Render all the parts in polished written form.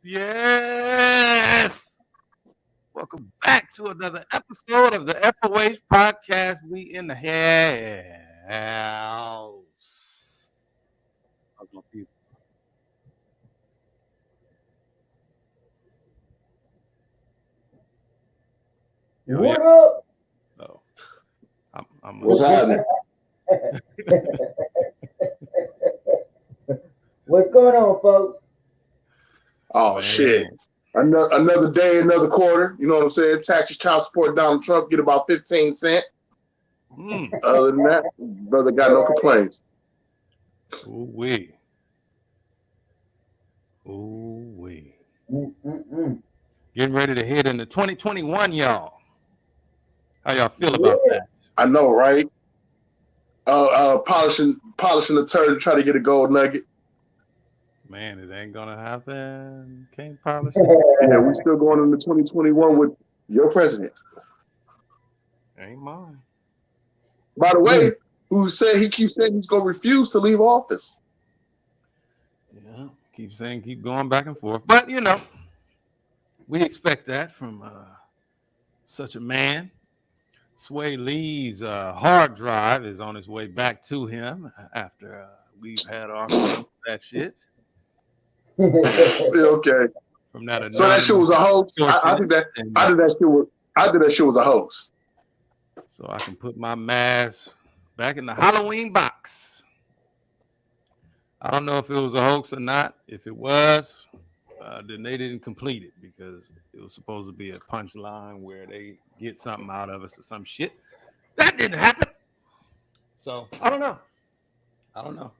Yes. Welcome back to another episode of the FOH Podcast. We in the house. How's my people? Yo, What yeah. up? Oh, I'm What's happening? What's going on, folks? Oh, Man. shit. Another day, another quarter. You know what I'm saying? Taxes, child support, Donald Trump get about 15 cents. Other than that, brother got no complaints. Ooh-wee. Ooh-wee. Getting ready to head into 2021, y'all. How y'all feel about that? I know, right? Polishing the turd to try to get a gold nugget. Man, it ain't gonna happen. Can't polish. Yeah, we still going into 2021 with your president. Ain't mine. By the way, who said he keeps saying he's going to refuse to leave office? Yeah, keep going back and forth. But, you know, we expect that from such a man. Sway Lee's hard drive is on its way back to him after we've had our fun with that shit. Okay. From that So that shit was a hoax. I did that shit was a hoax. So I can put my mask back in the Halloween box. I don't know if it was a hoax or not. If it was, then they didn't complete it because it was supposed to be a punchline where they get something out of us or some shit. That didn't happen. So I don't know.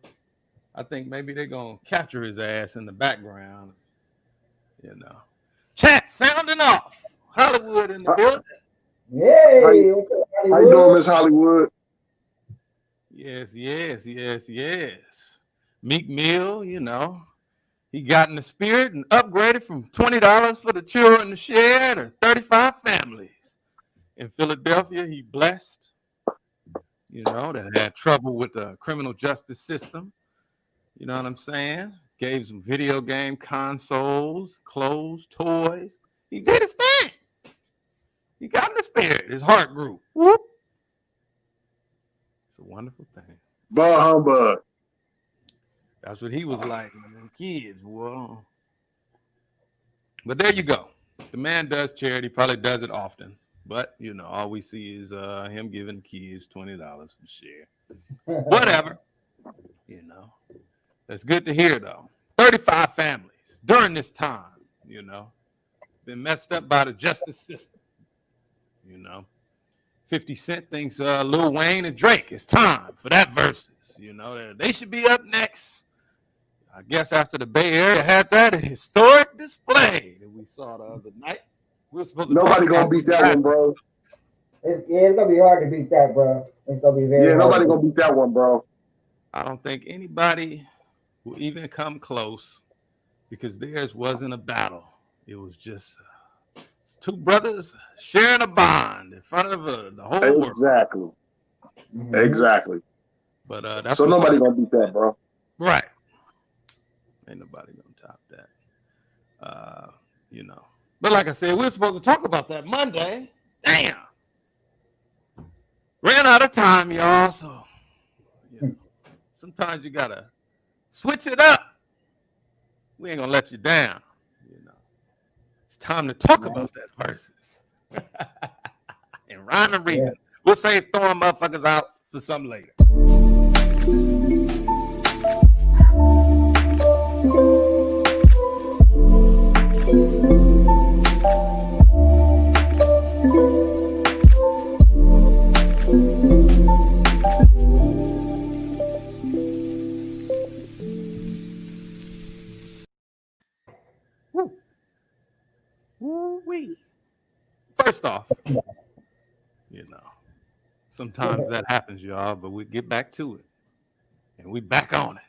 I think maybe they're going to capture his ass in the background. You know. Chat sounding off. Hollywood in the building. Hey, How you doing, Miss Hollywood? Yes. Meek Mill, you know, he got in the spirit and upgraded from $20 for the children to share to 35 families. In Philadelphia, he blessed, you know, that had trouble with the criminal justice system. You know what I'm saying? Gave some video game consoles, clothes, toys. He did his thing. He got in the spirit. His heart grew. Whoop. It's a wonderful thing. Bah humbug. That's what he was like when them kids. Whoa. But there you go. The man does charity. Probably does it often. But, you know, all we see is him giving kids $20 to share. Whatever. You know. That's good to hear, though. 35 families during this time, you know, been messed up by the justice system. You know, 50 Cent thinks Lil Wayne and Drake, it's time for that versus. You know, they should be up next. I guess after the Bay Area had that historic display that we saw the other night. We were supposed to Nobody gonna beat that one, bro. It's gonna be hard to beat that, bro. It's gonna be very hard. Nobody gonna beat that one, bro. I don't think anybody will even come close because theirs wasn't a battle. It was just two brothers sharing a bond in front of the whole world. Exactly. Exactly. But that's so nobody gonna beat that, bro. Right. Ain't nobody gonna top that. You know. But like I said, we were supposed to talk about that Monday. Damn. Ran out of time, y'all. So you know, sometimes you gotta switch it up. We ain't gonna let you down. You know. It's time to talk about that versus. And rhyme and reason. We'll save throwing motherfuckers out for something later. Woo-wee. First off, you know, sometimes that happens, y'all, but we get back to it. And we back on it.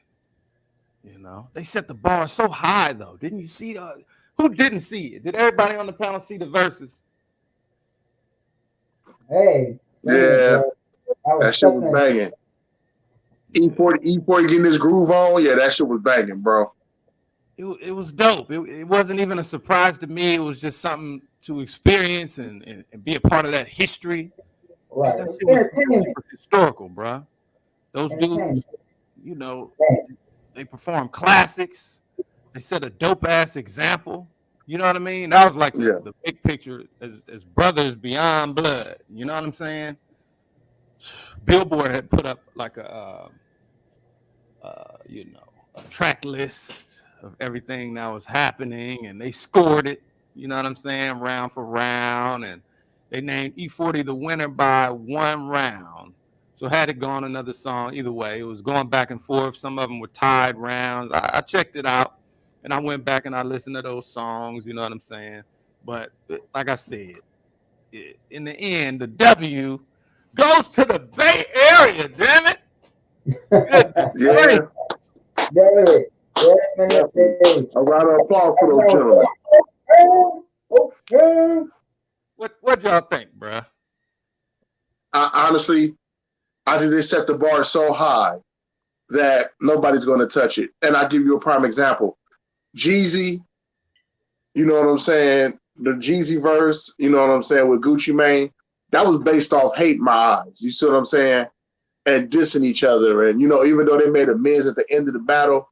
You know, they set the bar so high, though. Didn't you see the? Who didn't see it? Did everybody on the panel see the verses? Hey. Yeah. That shit was banging. E-40 getting his groove on. Yeah, that shit was banging, bro. it was dope. It wasn't even a surprise to me. It was just something to experience and be a part of that history. Right. That shit was Entertainment. historical, bro. Those dudes, Entertainment. you know, Right. they performed classics. They set a dope ass example. You know what I mean? That was like Yeah. the big picture as brothers beyond blood. You know what I'm saying? Billboard had put up like a track list of everything that was happening, and they scored it. You know what I'm saying? Round for round, and they named E-40 the winner by 1 round. So had it gone another song, either way, it was going back and forth. Some of them were tied rounds. I checked it out, and I went back and I listened to those songs. You know what I'm saying? But like I said, in the end, the W goes to the Bay Area. Damn it! Yeah. There it is. There it is. A round of applause for those gentlemen. Okay. What y'all think, bruh? Honestly, I think they set the bar so high that nobody's going to touch it. And I'll give you a prime example. Jeezy, you know what I'm saying? The Jeezy verse, you know what I'm saying, with Gucci Mane, that was based off hate in my eyes. You see what I'm saying? And dissing each other. And, you know, even though they made amends at the end of the battle,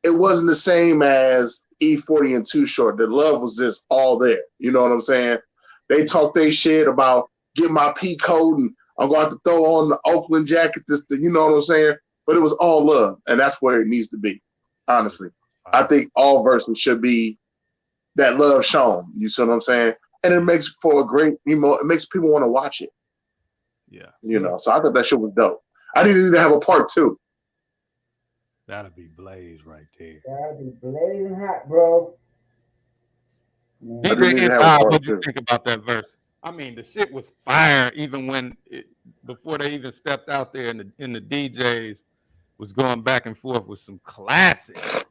it wasn't the same as E-40 and Too Short. The love was just all there. You know what I'm saying? They talked their shit about get my P code and I'm going to have to throw on the Oakland jacket. You know what I'm saying? But it was all love. And that's where it needs to be, honestly. I think all verses should be that love shown. You see what I'm saying? And it makes for a great, you know, it makes people want to watch it. Yeah. You know, so I thought that shit was dope. I didn't need to have a part 2. That'd be Blaze right there. That'd be blazing hot, bro. DJ, what'd you think about that verse? I mean, the shit was fire even when before they even stepped out there and the DJs was going back and forth with some classics.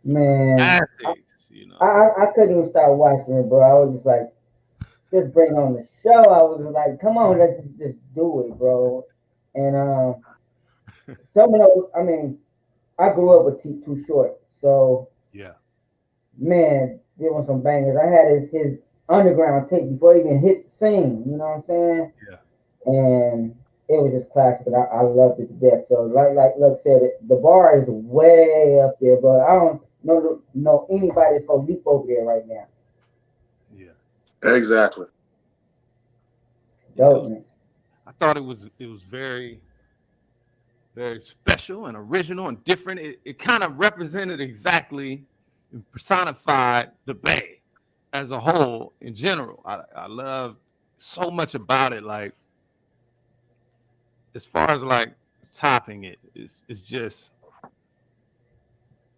Man, classics, you know. I couldn't even start watching it, bro. I was just like, just bring on the show. I was like, come on, let's just do it, bro. And some of those, I mean, I grew up with Too Short, so yeah, man, there was some bangers. I had his underground tape before he even hit the scene. You know what I'm saying? Yeah. And it was just classic, and I loved it to death. So like said, the bar is way up there, but I don't know anybody that's gonna leap over there right now. Yeah. Exactly. Dopeness. I thought it was very, very special and original and different. It kind of represented exactly and personified the Bay as a whole in general. I love so much about it. Like, as far as like topping it, it's just,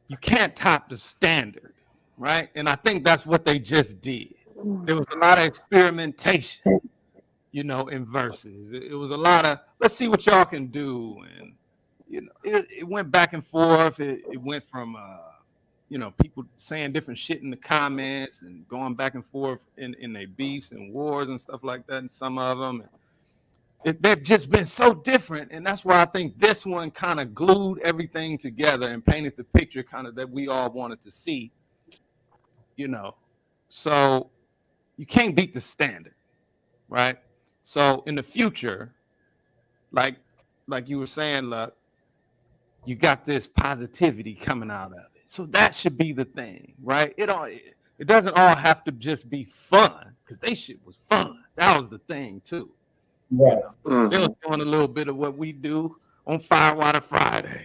you can't top the standard, right? And I think that's what they just did. There was a lot of experimentation, you know, in verses. It was a lot of, let's see what y'all can do. And, you know, it went back and forth. It went from, you know, people saying different shit in the comments and going back and forth in their beefs and wars and stuff like that. And some of them, they've just been so different. And that's why I think this one kind of glued everything together and painted the picture kind of that we all wanted to see, you know. So you can't beat the standard, right? So in the future, like you were saying, Luck, you got this positivity coming out of it. So that should be the thing, right? It doesn't all have to just be fun, because they shit was fun. That was the thing too. Right. You know? They was doing a little bit of what we do on Firewater Fridays.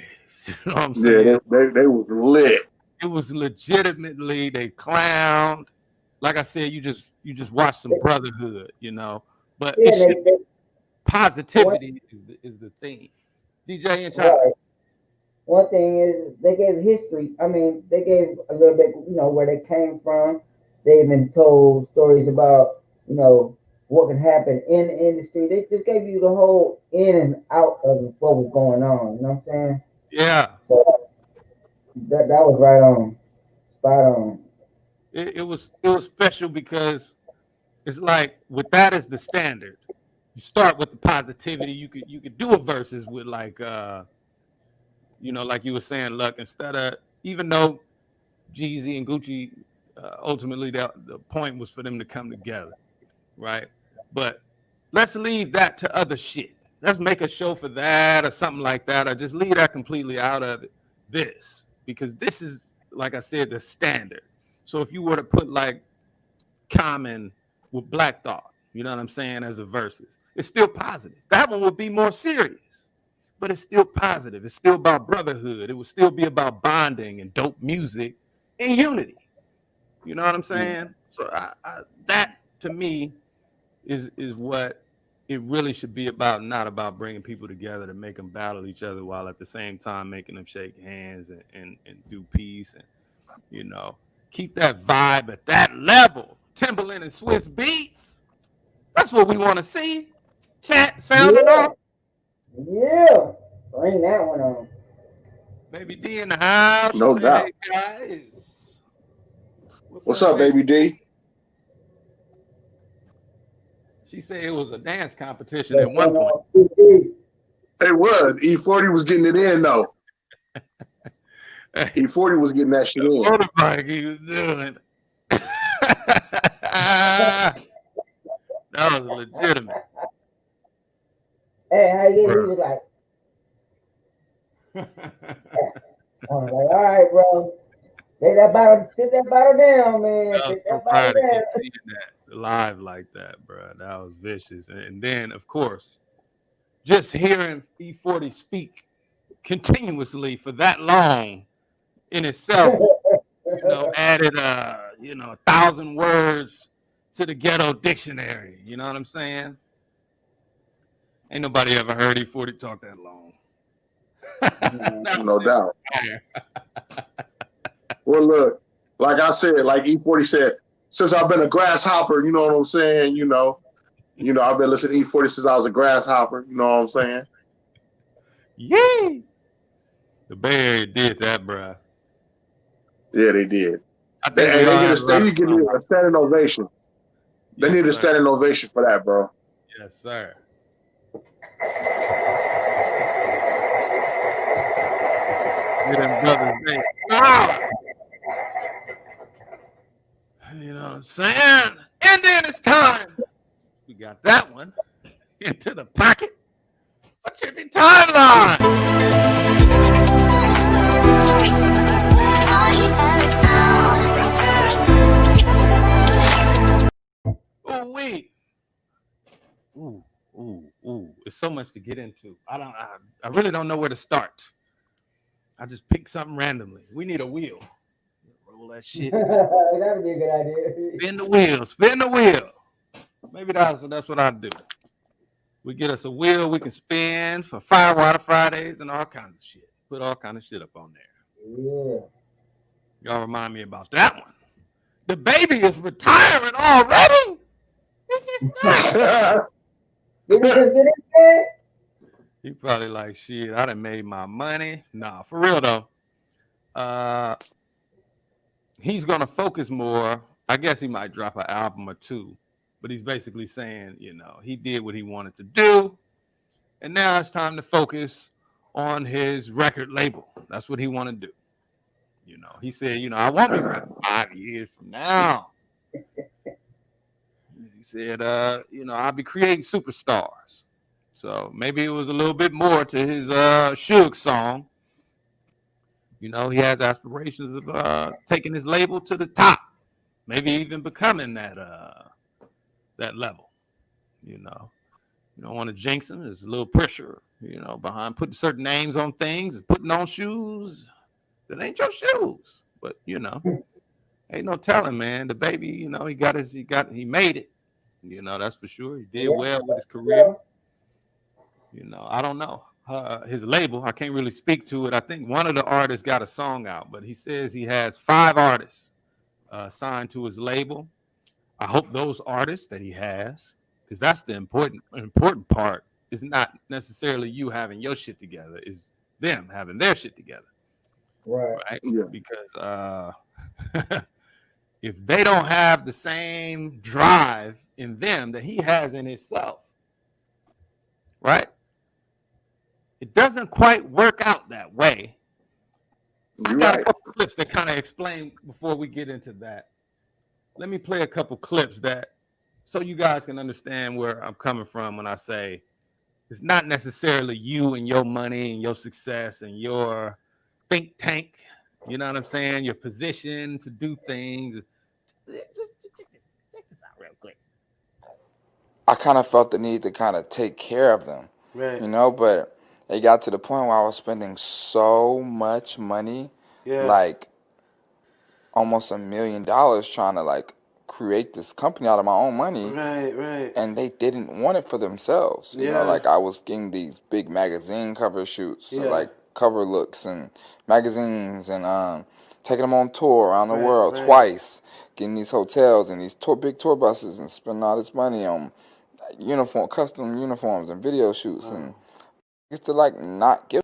You know what I'm saying? Yeah, they was lit. It was legitimately, they clowned. Like I said, you just watch some brotherhood, you know. But Yeah, positivity is the thing. DJ and Chop. right. One thing is they gave history. I mean, they gave a little bit, you know, where they came from. They've been told stories about, you know, what can happen in the industry. They just gave you the whole in and out of what was going on. You know what I'm saying? Yeah. So that was right on, spot on. It was special because it's like, with that as the standard, you start with the positivity. You could do a verses with like you know, like you were saying, Luck, instead of, even though Jeezy and Gucci, ultimately the point was for them to come together, right? But let's leave that to other shit. Let's make a show for that or something like that, or just leave that completely out of it. This, because this is, like I said, the standard. So if you were to put like Common with Black Thought, you know what I'm saying, as a versus, it's still positive. That one would be more serious, but it's still positive. It's still about brotherhood. It would still be about bonding and dope music and unity. You know what I'm saying? So that to me is what it really should be about, not about bringing people together to make them battle each other while at the same time making them shake hands and do peace and, you know, keep that vibe at that level. Timberland and Swiss Beats. That's what we want to see. Chat sounding off. Yeah. Bring that one on. Baby D in the house. No doubt. Hey guys. What's up, baby D? She said it was a dance competition at one point. It was. E-40 was getting it in, though. E-40 was getting that shit in. Motorbike he was doing. That was legitimate. Hey, how you? He was like, all right, bro. Sit that bottle down, man. Sit that bottle down. Live like that, bro. That was vicious. And then, of course, just hearing E-40 speak continuously for that long in itself, you know, added 1,000 words to the ghetto dictionary. You know what I'm saying? Ain't nobody ever heard E-40 talk that long. No doubt. Well, look, like I said, like E-40 said, since I've been a grasshopper, you know what I'm saying? You know, I've been listening to E-40 since I was a grasshopper. You know what I'm saying? Yay! The Bay Area did that, bro. Yeah, they did. I think they need to give me a standing ovation. They need a standing ovation for that, bro. Yes, sir. Get them brothers name. You know what I'm saying? And then it's time. We got that one into the pocket. A trippy timeline. Ooh wee. Ooh. It's so much to get into. I really don't know where to start. I just picked something randomly. We need a wheel. Roll that shit. That would be a good idea. Spin the wheel. Maybe that's what I do. We get us a wheel we can spin for Firewater Fridays and all kinds of shit. Put all kinds of shit up on there. Yeah. Y'all remind me about that one. The baby is retiring already. He probably like, shit, I done made my money. Nah, for real though. He's gonna focus more. I guess he might drop an album or two, but he's basically saying, you know, he did what he wanted to do, and now it's time to focus on his record label. That's what he want to do. You know, he said, you know, I won't be rapping 5 years from now. He said, you know, I'll be creating superstars. So maybe it was a little bit more to his Suge song. You know, he has aspirations of taking his label to the top, maybe even becoming that level. You know, you don't want to jinx him. There's a little pressure, you know, behind putting certain names on things and putting on shoes that ain't your shoes. But you know, ain't no telling, man. The baby, you know, he made it. You know, that's for sure. He did well with his career. You know, I don't know. His label, I can't really speak to it. I think one of the artists got a song out, but he says he has 5 artists signed to his label. I hope those artists that he has, because that's the important part, is not necessarily you having your shit together, is them having their shit together. Right? Yeah. Because if they don't have the same drive in them that he has in himself, right? It doesn't quite work out that way. I got a couple clips that kind of explain before we get into that. Let me play a couple clips so you guys can understand where I'm coming from when I say it's not necessarily you and your money and your success and your think tank. You know what I'm saying? Your position to do things. Just check this out real quick. I kind of felt the need to kind of take care of them, Right. you know, but it got to the point where I was spending so much money, like almost $1 million trying to like create this company out of my own money. Right. And they didn't want it for themselves. You know, like I was getting these big magazine cover shoots, so like cover looks and magazines and taking them on tour around the world twice, getting these hotels and these big tour buses and spending all this money on custom uniforms and video shoots and just to like not give.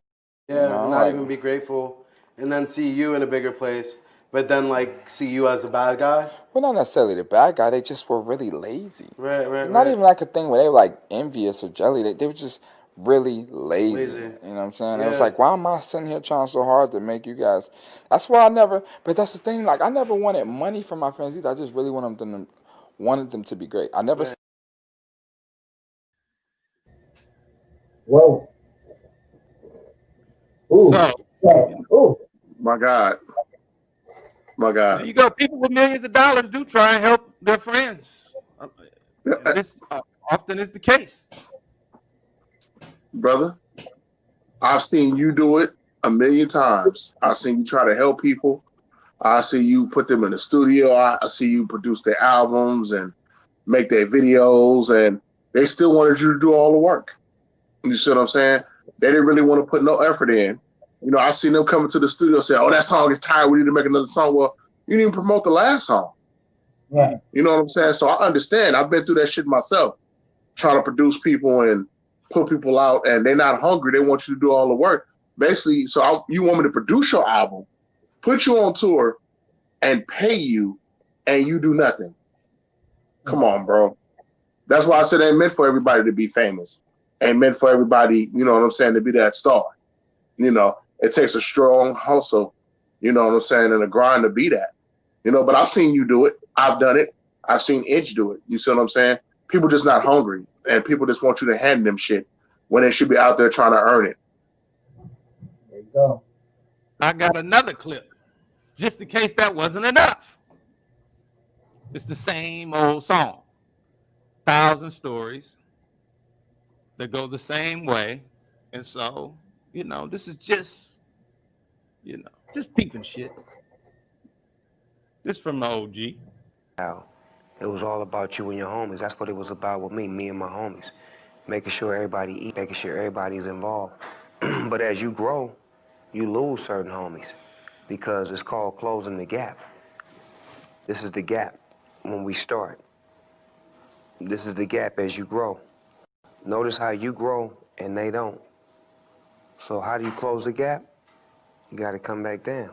Not like, even be grateful, and then see you in a bigger place, but then like see you as a bad guy. Well, not necessarily the bad guy. They just were really lazy. Right. Not even like a thing where they were like envious or jelly. They were just really lazy. You know what I'm saying? It was like, why am I sitting here trying so hard to make you guys? That's why but that's the thing. Like I never wanted money from my friends either. I just really wanted them to be great. I never. Whoa. Ooh. Ooh. My God. There you go. People with millions of dollars do try and help their friends. This often is the case. Brother, I've seen you do it 1,000,000 times. I've seen you try to help people. I see you put them in the studio. I see you produce their albums and make their videos, and they still wanted you to do all the work. You see what I'm saying? They didn't really want to put no effort in. You know, I seen them coming to the studio and say, oh, that song is tired. We need to make another song. Well, you didn't even promote the last song. Right. You know what I'm saying? So I understand. I've been through that shit myself, trying to produce people and put people out, and they're not hungry. They want you to do all the work. Basically, you want me to produce your album, put you on tour, and pay you, and you do nothing. Come on, bro. That's why I said it ain't meant for everybody to be famous. Ain't meant for everybody, you know what I'm saying, to be that star. You know, it takes a strong hustle, you know what I'm saying, and a grind to be that. You know, but I've seen you do it. I've done it. I've seen Itch do it. You see what I'm saying? People just not hungry, and people just want you to hand them shit when they should be out there trying to earn it. There you go. I got another clip, just in case that wasn't enough. It's the same old song. 1,000 stories that go the same way. And so, you know, this is just peeping shit. This from the OG. It was all about you and your homies. That's what it was about with me and my homies. Making sure everybody eat, making sure everybody's involved. But as you grow, you lose certain homies because it's called closing the gap. This is the gap when we start. This is the gap as you grow. Notice how you grow and they don't. So how do you close the gap? You got to come back down.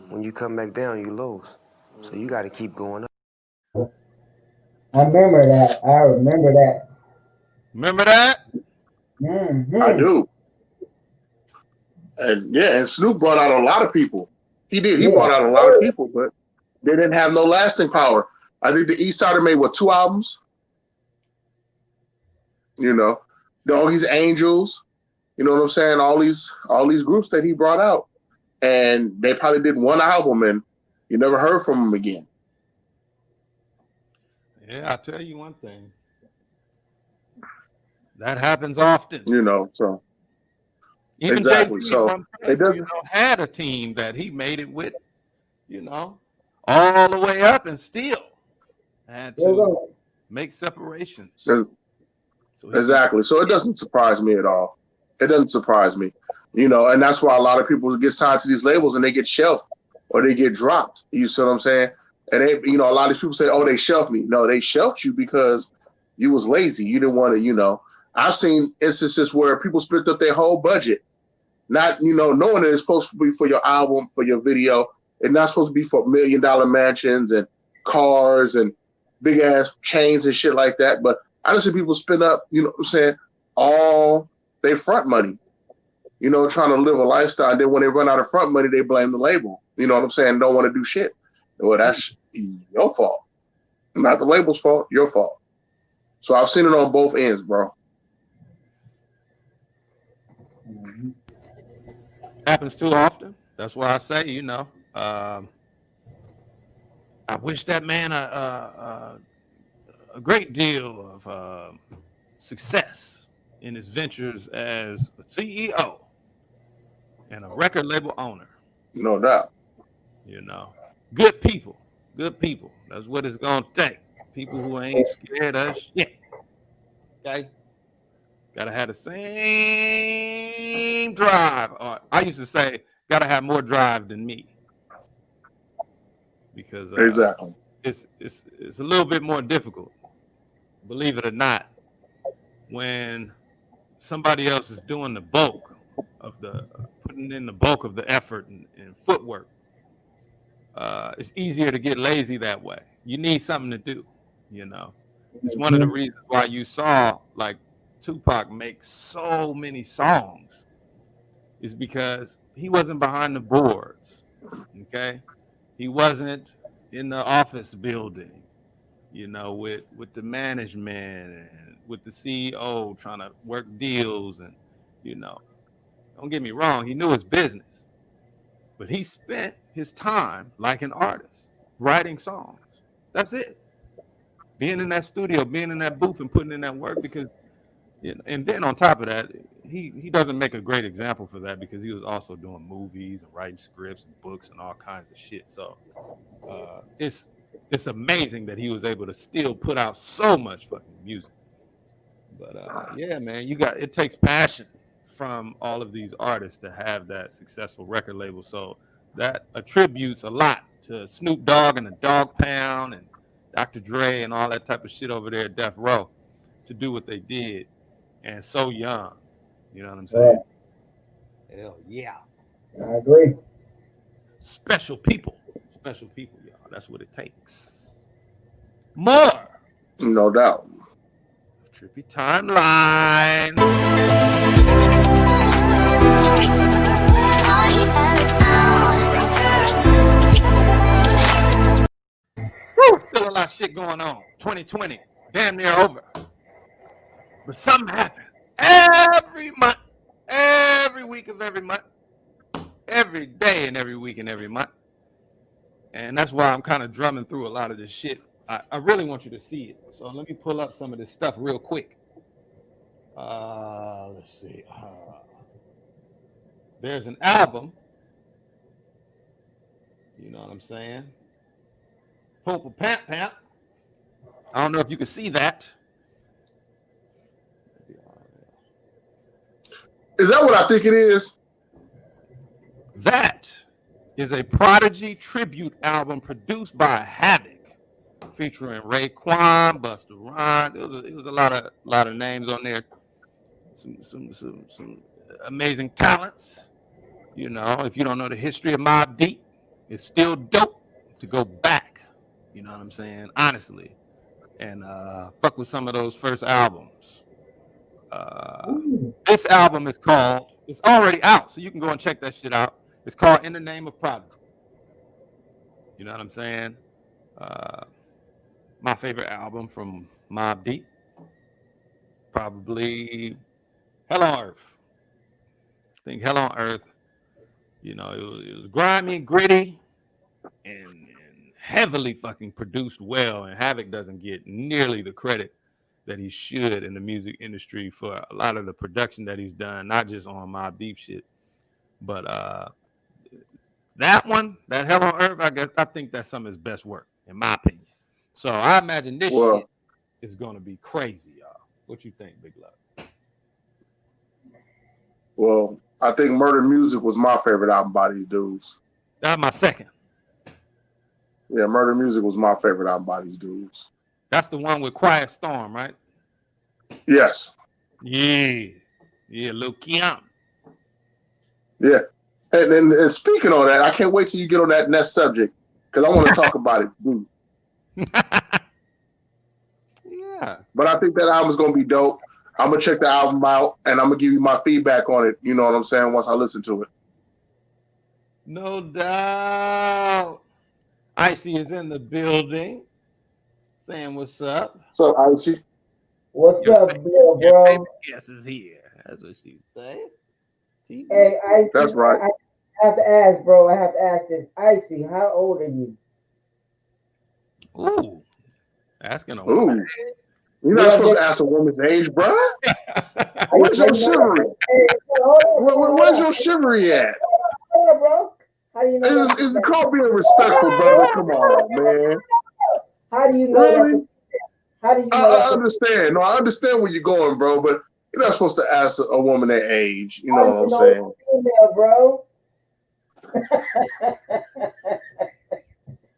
When you come back down, you lose. So you got to keep going up. I remember that. Remember that? Mm-hmm. I do. And Snoop brought out a lot of people. He did. He brought out a lot of people, but they didn't have no lasting power. I think the East Sider made 2 albums? You know, Doggy's Angels. You know what I'm saying? All these groups that he brought out, and they probably did 1 album, and you never heard from them again. Yeah, I'll tell you one thing. That happens often. You know, so even exactly. Jay-Z So it does. had a team that he made it with, you know, all the way up, and still had to make separations. Exactly. So it doesn't surprise me at all. It doesn't surprise me, you know, and that's why a lot of people get signed to these labels and they get shelved or they get dropped. You see what I'm saying? And they, you know, a lot of these people say, "Oh, they shelved me." No, they shelved you because you was lazy. You didn't want to, you know. I've seen instances where people spent up their whole budget, not, you know, knowing that it's supposed to be for your album, for your video, and not supposed to be for $1 million mansions and cars and big ass chains and shit like that. But I just see people spend up, you know what I'm saying, all their front money you know, trying to live a lifestyle. And then when they run out of front money, they blame the label. You know what I'm saying? Don't want to do shit. Well, that's your fault. Not the label's fault, your fault. So I've seen it on both ends, bro. Happens too often. That's why I say, you know, I wish that man a great deal of success in his ventures as a CEO and a record label owner. No doubt. You know, good people. That's what it's gonna take. People who ain't scared of shit. Okay, gotta have the same drive. Or I used to say, gotta have more drive than me, because exactly, it's a little bit more difficult, believe it or not, when somebody else is doing the bulk of putting in the bulk of the effort and footwork. It's easier to get lazy that way. You need something to do, you know. It's one of the reasons why you saw like Tupac make so many songs, is because he wasn't behind the boards. Okay, he wasn't in the office building, you know, with the management and with the CEO trying to work deals. And, you know, don't get me wrong, he knew his business, but he spent his time like an artist, writing songs. That's it. Being in that studio, being in that booth and putting in that work, because, you know, and then on top of that, he doesn't make a great example for that, because he was also doing movies and writing scripts and books and all kinds of shit. So it's amazing that he was able to still put out so much fucking music. But yeah, man, it takes passion from all of these artists to have that successful record label. So that attributes a lot to Snoop Dogg and the Dog Pound and Dr. Dre and all that type of shit over there at Death Row to do what they did, and so young. You know what I'm saying? Right. Hell yeah. I agree. Special people, y'all. That's what it takes. More. No doubt. Trippy timeline. Still a lot of shit going on. 2020, damn near over. But something happened every month, every week of every month, every day and every week and every month. And that's why I'm kind of drumming through a lot of this shit. I really want you to see it. So let me pull up some of this stuff real quick. Let's see. There's an album. You know what I'm saying? Pump Pamp Pamp. I don't know if you can see that. Is that what I think it is? That is a Prodigy tribute album produced by Havoc, featuring Raekwon, Busta Rhymes. It was a lot of names on there. Some amazing talents. You know, if you don't know the history of Mobb Deep, it's still dope to go back. You know what I'm saying? Honestly. And fuck with some of those first albums. This album is called, it's already out, so you can go and check that shit out. It's called In the Name of Prodigy. You know what I'm saying? My favorite album from Mobb Deep, probably Hell on Earth. I think Hell on Earth, you know, it was grimy, gritty, and heavily fucking produced well. And Havoc doesn't get nearly the credit that he should in the music industry for a lot of the production that he's done, not just on Mobb Deep shit, but that one, that Hell on Earth, I think that's some of his best work, in my opinion. So I imagine this shit is gonna be crazy, y'all. What you think, Big Love? Well, I think Murder Music was my favorite album by these dudes. That's my second. Yeah, Murder Music was my favorite album by these dudes. That's the one with Quiet Storm, right? Yes. Yeah, Lil Keon. Yeah. And speaking on that, I can't wait till you get on that next subject, because I want to talk about it, dude. Yeah. But I think that album is going to be dope. I'm gonna check the album out, and I'm gonna give you my feedback on it. You know what I'm saying? Once I listen to it. No doubt. Icy is in the building, saying what's up. So Icy, What's up, Bill, Your bro? favorite guest is here. That's what she say. Hey, Icy. that's right. I have to ask, bro. I have to ask this. Icy, how old are you? Ooh, asking a Ooh, woman. you're not supposed to ask a woman's age, bro. Where's your chivalry? Where's your chivalry at? Hold on, bro. How do you know? Is the call being respectful, brother? Come on, man. How do you know Really? How do you know I understand. No, I understand where you're going, bro. But you're not supposed to ask a woman that age. You know what I'm saying? Female, bro.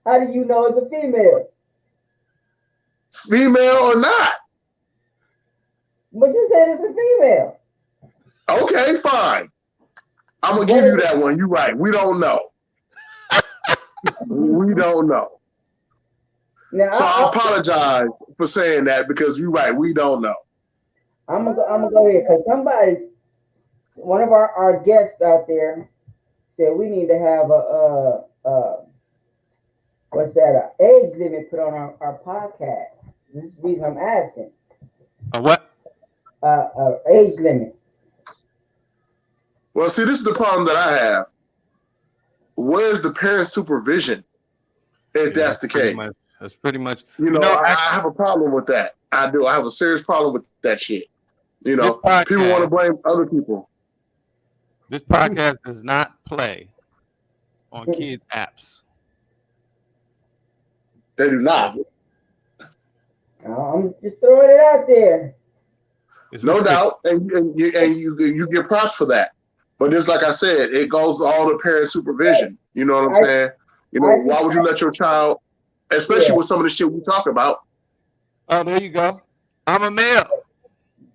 How do you know it's a female? Female or not? But you said it's a female. Okay, fine. I'm gonna give you that one. You're right. We don't know. We don't know. Now, So I apologize for saying that because you're right. We don't know. I'm gonna go ahead because one of our guests out there said we need to have an age limit put on our podcast. This is the reason I'm asking. A what? Age limit. Well, see, this is the problem that I have. Where's the parent supervision if that's the case? That's pretty much. You know, I have a problem with that. I do. I have a serious problem with that shit. You know, people want to blame other people. This podcast does not play on kids' apps. They do not. I'm just throwing it out there. No doubt, and you get props for that. But just like I said, it goes to all the parent supervision. You know what I'm saying? You know, why would you let your child, especially with some of the shit we talk about? Oh, there you go. I'm a male.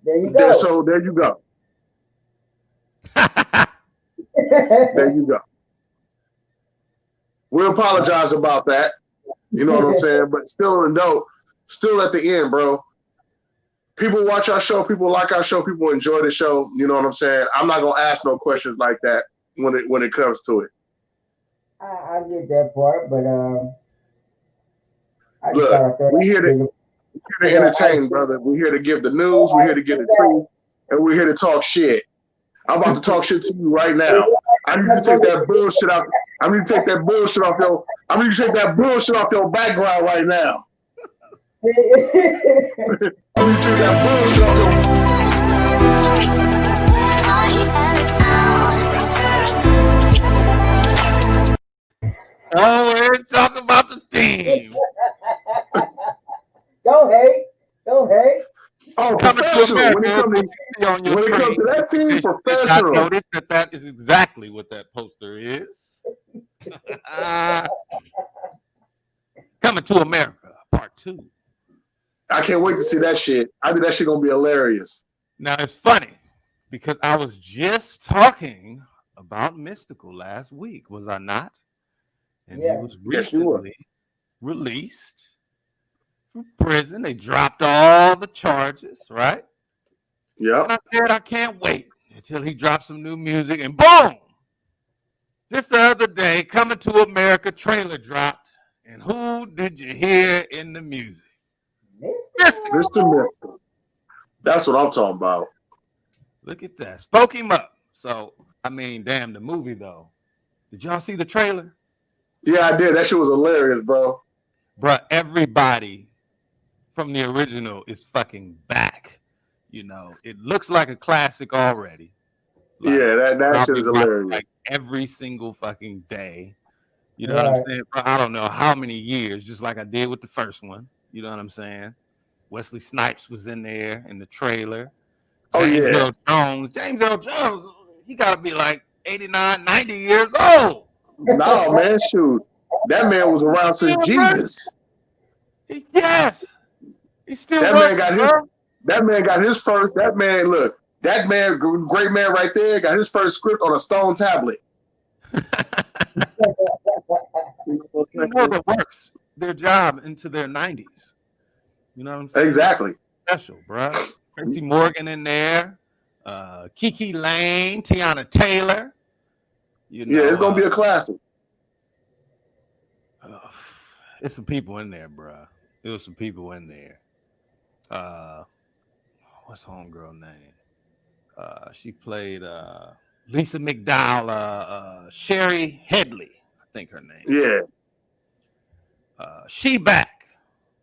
There you go. So there you go. There you go. We apologize about that. You know what I'm saying? But still at the end, bro. People watch our show, people like our show, people enjoy the show. You know what I'm saying? I'm not gonna ask no questions like that when it comes to it. I get that part, but look, we're here to entertain, brother. We're here to give the news. We're here to give the truth, and we're here to talk shit. I'm about to talk shit to you right now. I need you to take that bullshit out. I need you to take that bullshit off your. I need you to take that bullshit off your background right now. I need you to take that bullshit off your. Oh, we're talking about the team. Don't hate. Oh, professional. When it comes to that team, professional. I noticed that is exactly what that poster is. Coming to America, Part 2. I can't wait to see that shit. I think that shit gonna be hilarious. Now it's funny because I was just talking about Mystical last week, was I not? And he was recently released from prison. They dropped all the charges, right? Yeah. And I said I can't wait until he drops some new music, and boom! Just the other day, Coming to America trailer dropped, and who did you hear in the music? Mr. Mystical. That's what I'm talking about. Look at that. Spoke him up. So, I mean, damn, the movie, though. Did y'all see the trailer? Yeah, I did. That shit was hilarious, bro. Bruh, everybody from the original is fucking back. You know, it looks like a classic already. Like, yeah, that shit is hilarious. Like every single fucking day. You know what I'm saying? I don't know how many years, just like I did with the first one. You know what I'm saying? Wesley Snipes was in there in the trailer. James Earl Jones, he got to be like 89, 90 years old. No, man, shoot. That man was around since Jesus. Yes. He's still that man got his first, that man, great man right there, got his first script on a stone tablet. People that works their job into their 90s. You know what I'm saying? Exactly. Special, bro. Tracy Morgan in there, Kiki Lane, Tiana Taylor. You know, yeah, it's gonna be a classic. It's some people in there, bruh. There was some people in there. What's homegirl name? She played Lisa McDowell, Sherry Headley, I think her name. Yeah. She back.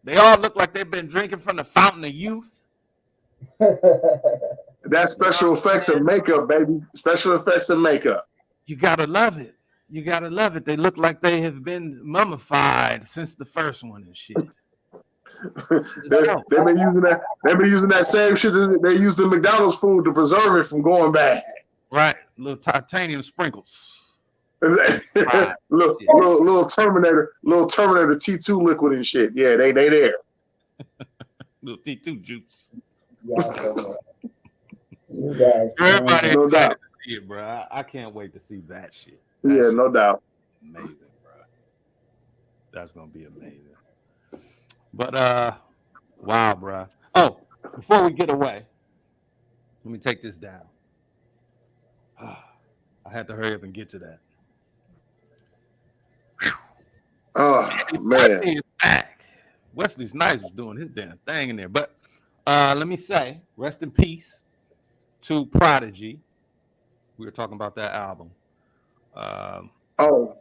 They all look like they've been drinking from the fountain of youth. That's special effects and makeup, baby. Special effects and makeup. You gotta love it. You gotta love it. They look like they have been mummified since the first one and shit. They've been using that. They've been using that same shit that they used the McDonald's food to preserve it from going bad. Right, little titanium sprinkles. little Terminator T2 liquid and shit. Yeah, they there. Little T2 juice. You guys, everybody no excited doubt. to see it, bro. I can't wait to see that shit. Yeah, no doubt. Amazing, bro. That's gonna be amazing. But wow, bro. Oh, before we get away, let me take this down. I had to hurry up and get to that. Oh man, Wesley is back. Wesley Snipes was doing his damn thing in there. But let me say, rest in peace to Prodigy. We were talking about that album. oh,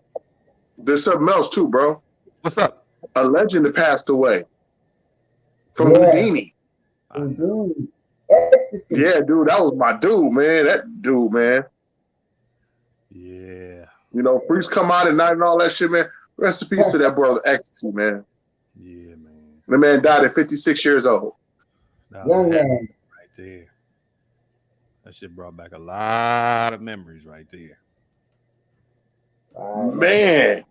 there's something else too, bro. What's up? A legend that passed away from Yeah. Houdini. Ecstasy. Yeah, dude, that was my dude, man. That dude, man. Yeah. You know, Freaks come out at night and all that shit, man. Rest in peace to that brother, Ecstasy, man. Yeah, man. The man died at 56 years old. Young man. Right there. That shit brought back a lot of memories right there. Man.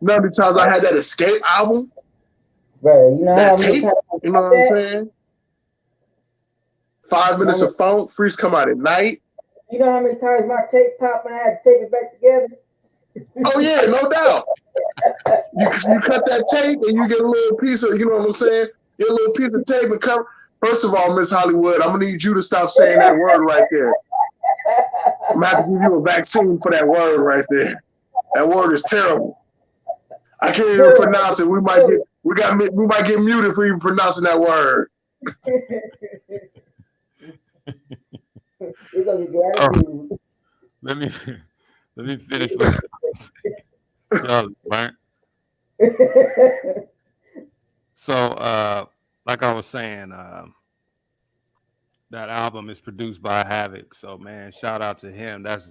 You know how many times I had that Escape album? Bro, you know That how many tape? times You know what I'm saying? 5 minutes of funk. Freaks come out at night. You know how many times my tape popped and I had to tape it back together? Oh, yeah, no doubt. You cut that tape and you get a little piece of, you know what I'm saying? Get a little piece of tape and cover. First of all, Miss Hollywood, I'm going to need you to stop saying that word right there. I'm going to have to give you a vaccine for that word right there. That word is terrible. I can't even pronounce it. We might get muted for even pronouncing that word. We're gonna get gratitude. Let me finish with y'all, right? So like I was saying, that album is produced by Havoc. So man, shout out to him. That's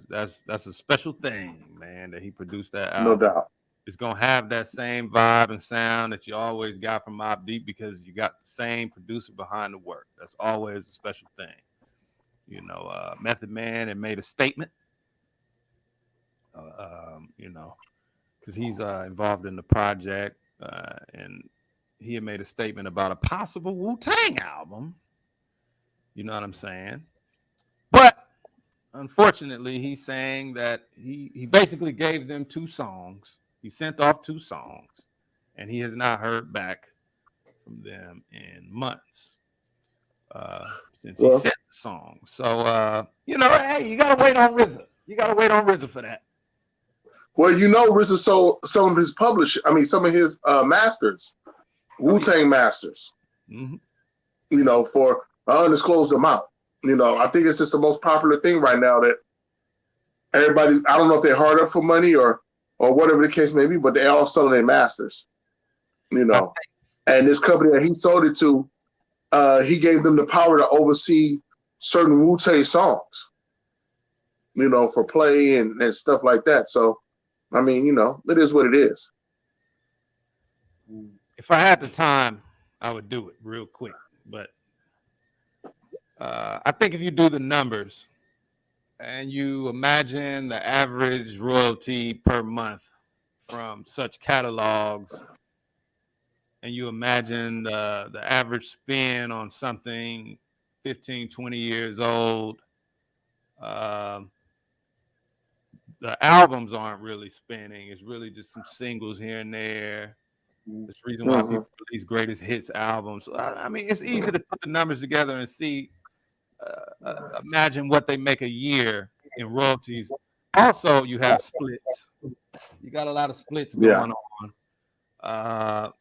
a special thing, man, that he produced that album. No doubt. It's gonna have that same vibe and sound that you always got from Mobb Deep because you got the same producer behind the work. That's always a special thing. You know, Method Man had made a statement. You know, because he's involved in the project, and he had made a statement about a possible Wu-Tang album. You know what I'm saying? But unfortunately, he's saying that he basically gave them 2 songs. He sent off 2 songs, and he has not heard back from them in months since he sent the song. So, you know, hey, you got to wait on RZA. You got to wait on RZA for that. Well, you know, RZA sold some of his some of his masters, Wu-Tang masters, Mm-hmm. you know, for an undisclosed amount. You know, I think it's just the most popular thing right now that everybody, I don't know if they're hard up for money or whatever the case may be, but they're all selling their masters, you know. And this company that he sold it to, he gave them the power to oversee certain Wu-Tang songs, you know, for play and stuff like that. So, I mean, you know, it is what it is. If I had the time, I would do it real quick. But I think if you do the numbers and you imagine the average royalty per month from such catalogs, and you imagine the average spin on something 15, 20 years old, the albums aren't really spinning. It's really just some singles here and there. That's the reason why people release greatest hits albums. I mean, it's easy to put the numbers together and see. Imagine what they make a year in royalties. Also, you have splits. You got a lot of splits going on.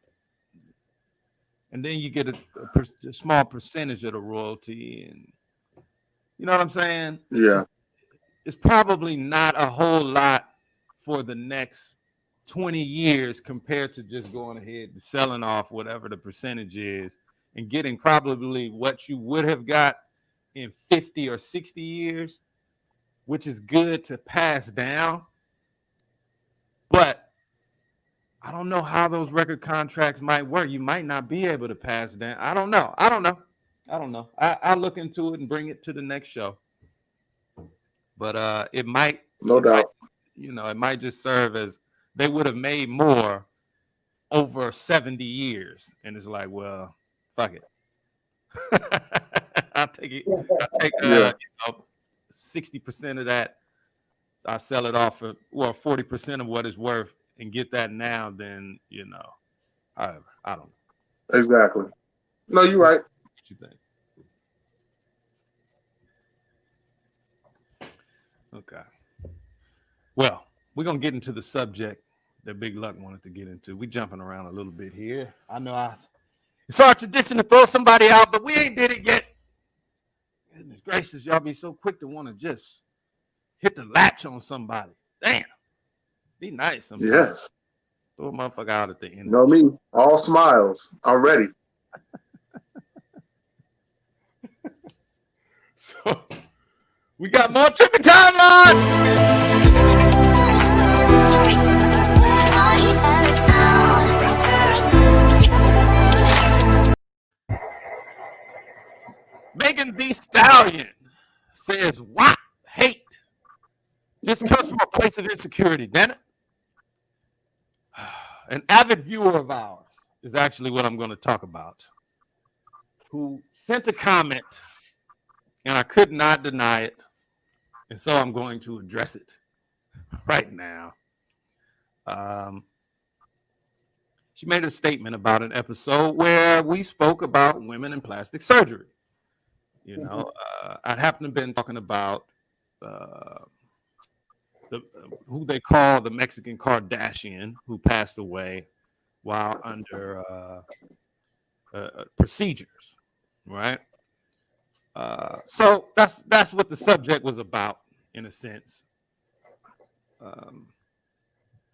And then you get a small percentage of the royalty. And you know what I'm saying? Yeah. It's probably not a whole lot for the next 20 years compared to just going ahead and selling off whatever the percentage is and getting probably what you would have got in 50 or 60 years, which is good to pass down. But I don't know how those record contracts might work. You might not be able to pass down. I don't know. I'll look into it and bring it to the next show. But it might, no doubt. It might just serve as they would have made more over 70 years. And it's like, well, fuck it. I'll take it. I'll take 60% of that. I'll sell it off for 40% of what it's worth and get that now. Then I don't know. Exactly. No, you're right. What you think? Okay. Well, we're gonna get into the subject that Big Luck wanted to get into. We're jumping around a little bit here. I know it's our tradition to throw somebody out, but we ain't did it yet. Goodness gracious, y'all be so quick to want to just hit the latch on somebody. Damn. Be nice sometimes. Yes. Throw a motherfucker out at the end. You know me, all smiles. I'm ready. So we got more tripping timeline. Megan Thee Stallion says, "What hate just comes from a place of insecurity, damn it." An avid viewer of ours is actually what I'm going to talk about, who sent a comment, and I could not deny it, and so I'm going to address it right now. She made a statement about an episode where we spoke about women in plastic surgery. I happen to have been talking about who they call the Mexican Kardashian, who passed away while under procedures, right? So that's what the subject was about, in a sense.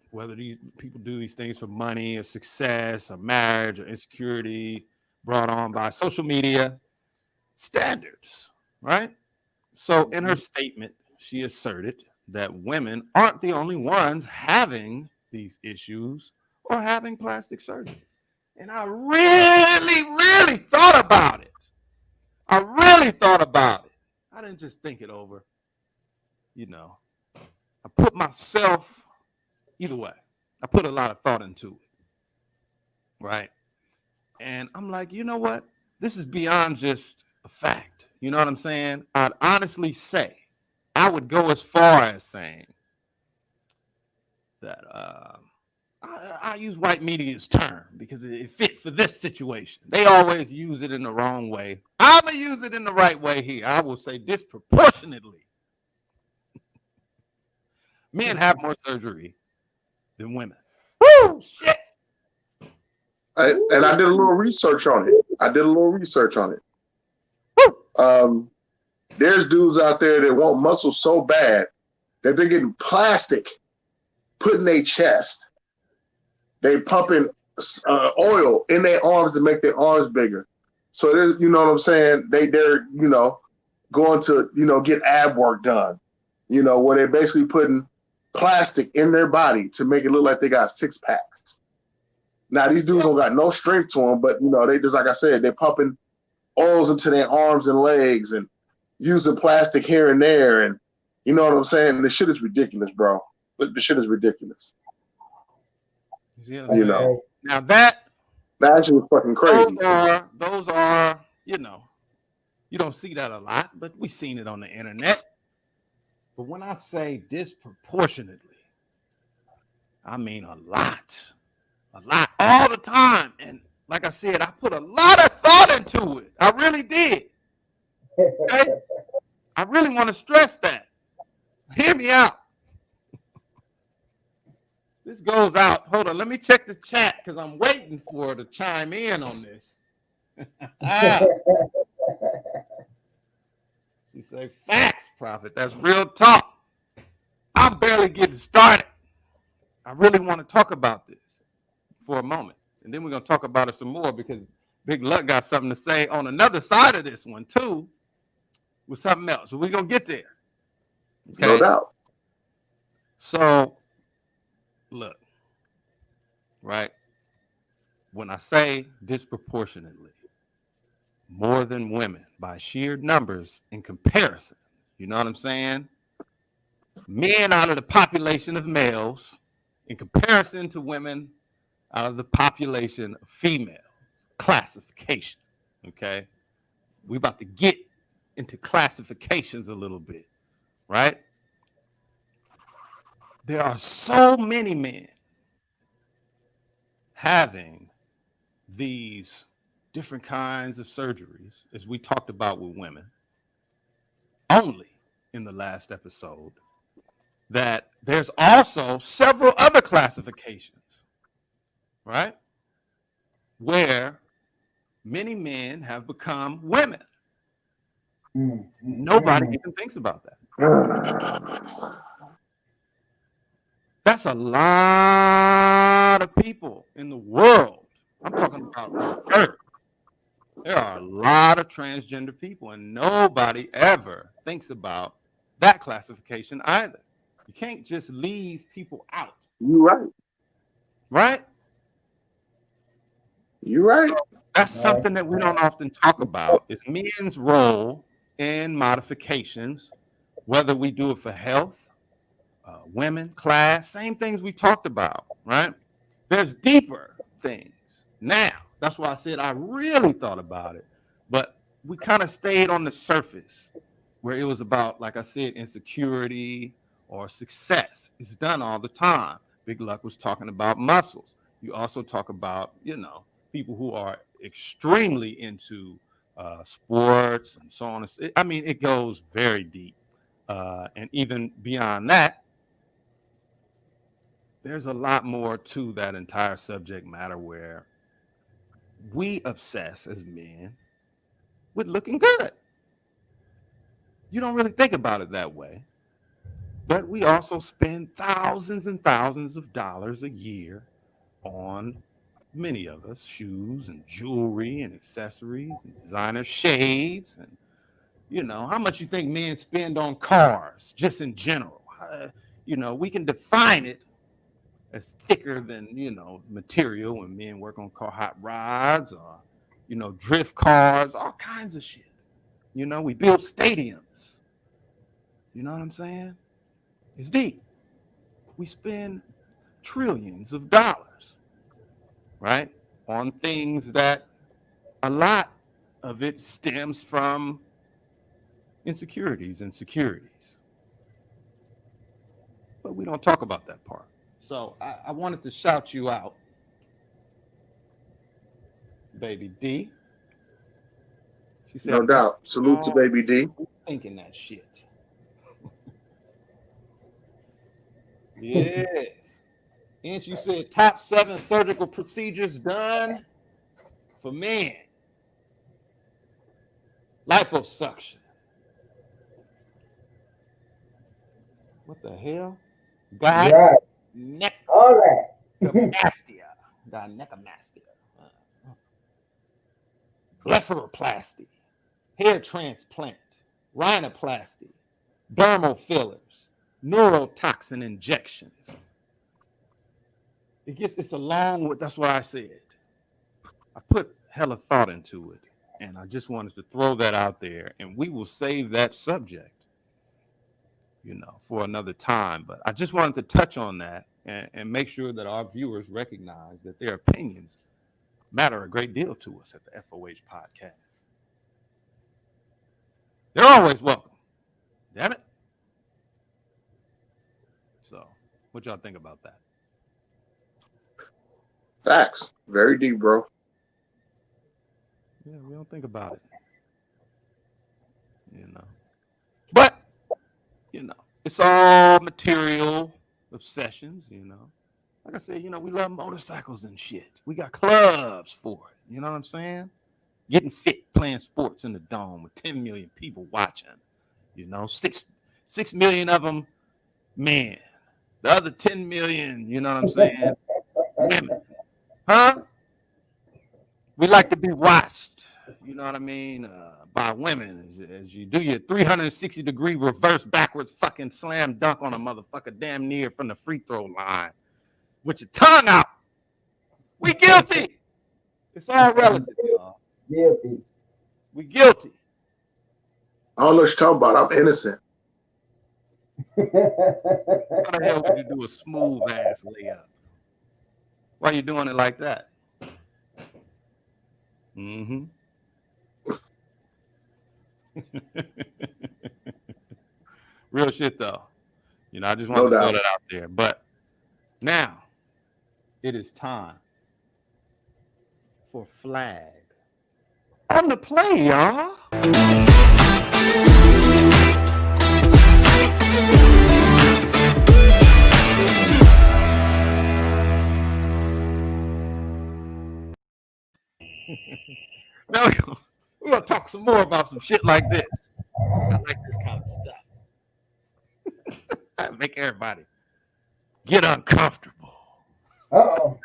Whether these people do these things for money or success or marriage or insecurity brought on by social media standards, right? So in her statement, she asserted that women aren't the only ones having these issues or having plastic surgery. And I really thought about it. I didn't just think it over. I put myself, either way, I put a lot of thought into it, right? And I'm like, you know what? This is beyond just a fact. You know what I'm saying? I'd honestly say, I would go as far as saying that I use white media's term because it fit for this situation. They always use it in the wrong way. I'm going to use it in the right way here. I will say disproportionately. Men have more surgery than women. Woo! Shit! I did a little research on it. There's dudes out there that want muscle so bad that they're getting plastic put in their chest. They pumping oil in their arms to make their arms bigger. So there's, you know what I'm saying? They're going to get ab work done. Where they're basically putting plastic in their body to make it look like they got six packs. Now these dudes don't got no strength to them, but they just, like I said, they're pumping oils into their arms and legs and using plastic here and there, and you know what I'm saying? This shit is ridiculous, bro. Look, this shit is ridiculous. Now that shit is fucking crazy. Those are, you don't see that a lot, but we've seen it on the internet. But when I say disproportionately, I mean a lot. a lot all the time. And like I said, I put a lot of thought into it. I really did. Okay? I really want to stress that. Hear me out. This goes out. Hold on. Let me check the chat because I'm waiting for her to chime in on this. She say, facts, Prophet. That's real talk. I'm barely getting started. I really want to talk about this for a moment. And then we're going to talk about it some more because Big Luck got something to say on another side of this one, too, with something else. So we're going to get there. Okay? No doubt. So, look, right? When I say disproportionately, more than women by sheer numbers in comparison, you know what I'm saying? Men out of the population of males in comparison to women out of the population of females. Classification, okay? We about to get into classifications a little bit, right? There are so many men having these different kinds of surgeries, as we talked about with women, only in the last episode, that there's also several other classifications, right? Where many men have become women. Nobody even thinks about that. That's a lot of people in the world. I'm talking about on Earth. There are a lot of transgender people, and nobody ever thinks about that classification either. You can't just leave people out. You're right. Right? You're right. That's something that we don't often talk about, is men's role in modifications, whether we do it for health, women, class, same things we talked about, right? There's deeper things. Now, that's why I said I really thought about it, but we kind of stayed on the surface where it was about, like I said, insecurity or success. It's done all the time. Big Luck was talking about muscles. You also talk about, people who are extremely into sports and so on. I mean, it goes very deep. And even beyond that, there's a lot more to that entire subject matter where we obsess as men with looking good. You don't really think about it that way. But we also spend thousands and thousands of dollars a year on, many of us, shoes and jewelry and accessories and designer shades. And, how much you think men spend on cars just in general? We can define it as thicker than, material when men work on hot rods or, drift cars, all kinds of shit. We build stadiums. You know what I'm saying? It's deep. We spend trillions of dollars, right, on things that a lot of it stems from insecurities and securities. But we don't talk about that part. So I wanted to shout you out, Baby D. She said, No doubt. Salute to Baby D. Thinking that shit. Yes. And you said top 7 surgical procedures done for men. Liposuction. What the hell? Right. All right. Gynecomastia. Blepharoplasty. Hair transplant. Rhinoplasty. Dermal fillers. Neurotoxin injections. It's along with, that's what I said. I put hella thought into it, and I just wanted to throw that out there, and we will save that subject, for another time. But I just wanted to touch on that and make sure that our viewers recognize that their opinions matter a great deal to us at the FOH Podcast. They're always welcome. Damn it. So, what y'all think about that? Facts. Very deep, bro. Yeah, we don't think about it. You know. But, you know, it's all material obsessions, you know. Like I said, you know, we love motorcycles and shit. We got clubs for it. You know what I'm saying? Getting fit, playing sports in the dome with 10 million people watching. You know, 6 million of them men. The other 10 million, you know what I'm saying? Women. Huh? We like to be watched, you know what I mean, by women as you do your 360-degree reverse backwards fucking slam dunk on a motherfucker damn near from the free throw line with your tongue out. We guilty. It's all relative, y'all. Guilty. We guilty. I don't know what you're talking about. I'm innocent. How the hell would you do a smooth ass layup? Why are you doing it like that? Mm-hmm. Real shit though. You know, I just wanted to throw that out there. But now it is time for flag on the play, y'all. Now we're gonna talk some more about some shit like this. I like this kind of stuff. Make everybody get uncomfortable. Uh-oh.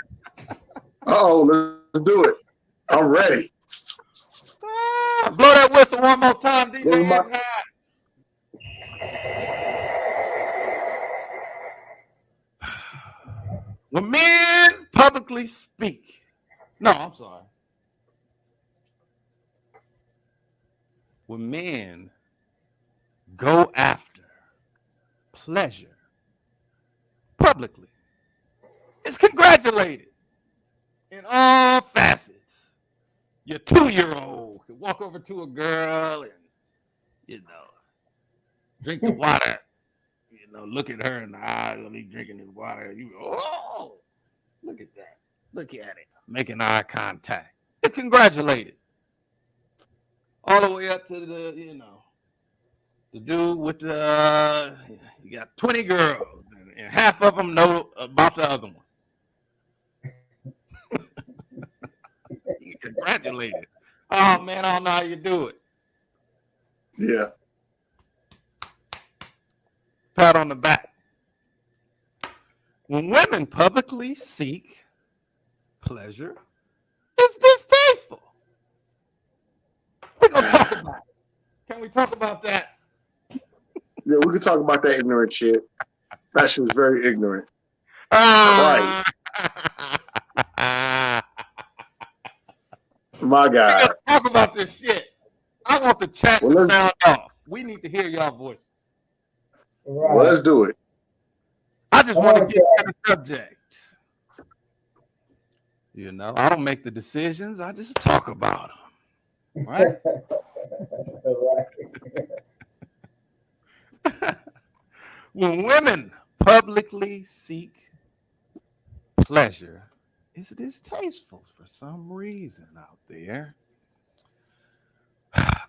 Let's do it. I'm ready. Blow that whistle one more time, DJ. When men publicly speak. No, I'm sorry. When men go after pleasure publicly, it's congratulated in all facets. Your 2-year-old can walk over to a girl and, you know, drink the water, you know, look at her in the eye when he's drinking his water. You go, oh, look at that. Look at it. Making eye contact. It's congratulated. All the way up to the, you know, the dude with the, you got 20 girls and half of them know about the other one. You get congratulated. Oh, man, I don't know how you do it. Yeah. Pat on the back. When women publicly seek pleasure, it's distasteful. We're going to talk about it. Can we talk about that? Yeah, we can talk about that ignorant shit. That shit was very ignorant. Right. My God. We got to talk about this shit. I want the chat to sound off. We need to hear y'all voices. Right. Well, let's do it. I just want to get to the subject. You know, I don't make the decisions. I just talk about them. Right? When women publicly seek pleasure, it's distasteful for some reason out there.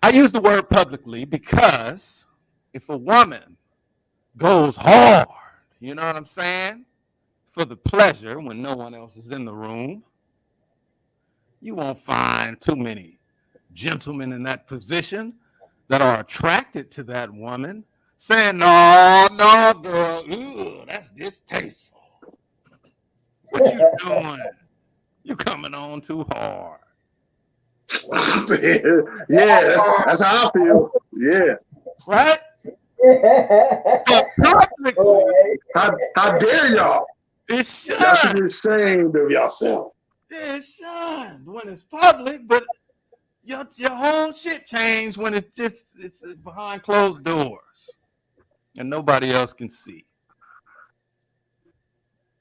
I use the word publicly because if a woman goes hard, you know what I'm saying, for the pleasure when no one else is in the room, you won't find too many gentlemen in that position that are attracted to that woman saying, no, girl, ew, that's distasteful. What you doing? You coming on too hard. Yeah, that's how I feel. Yeah. Right? How dare y'all? It's shunned. Y'all should be ashamed of yourself. It's shunned when it's public, but your whole shit changed when it's behind closed doors and nobody else can see.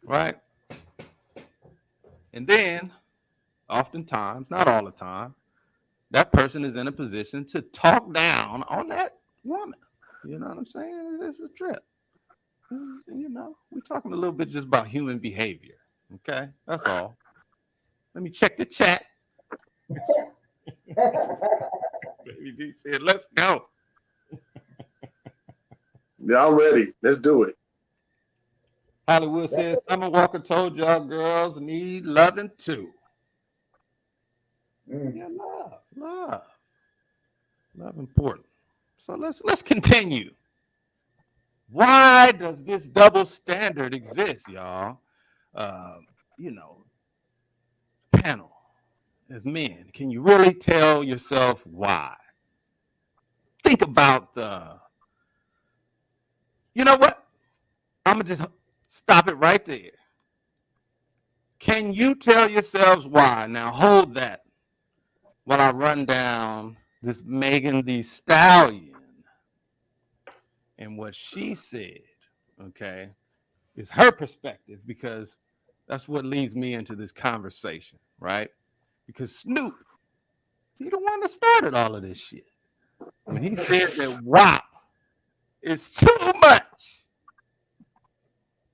Right? And then, oftentimes, not all the time, that person is in a position to talk down on that woman. You know what I'm saying? It's a trip. You know, we're talking a little bit just about human behavior. Okay? That's all. Let me check the chat. Baby D said, let's go. Yeah, I'm ready. Let's do it. Hollywood says, Summer Walker told y'all girls need loving too. Yeah, love important. So let's continue. Why does this double standard exist, y'all? Panel as men, can you really tell yourself why? Think about you know what? I'm gonna just stop it right there. Can you tell yourselves why? Now hold that while I run down this Megan Thee Stallion and what she said, okay, is her perspective, because that's what leads me into this conversation, right? Because Snoop, he the one that started all of this shit. When he said that WAP is too much.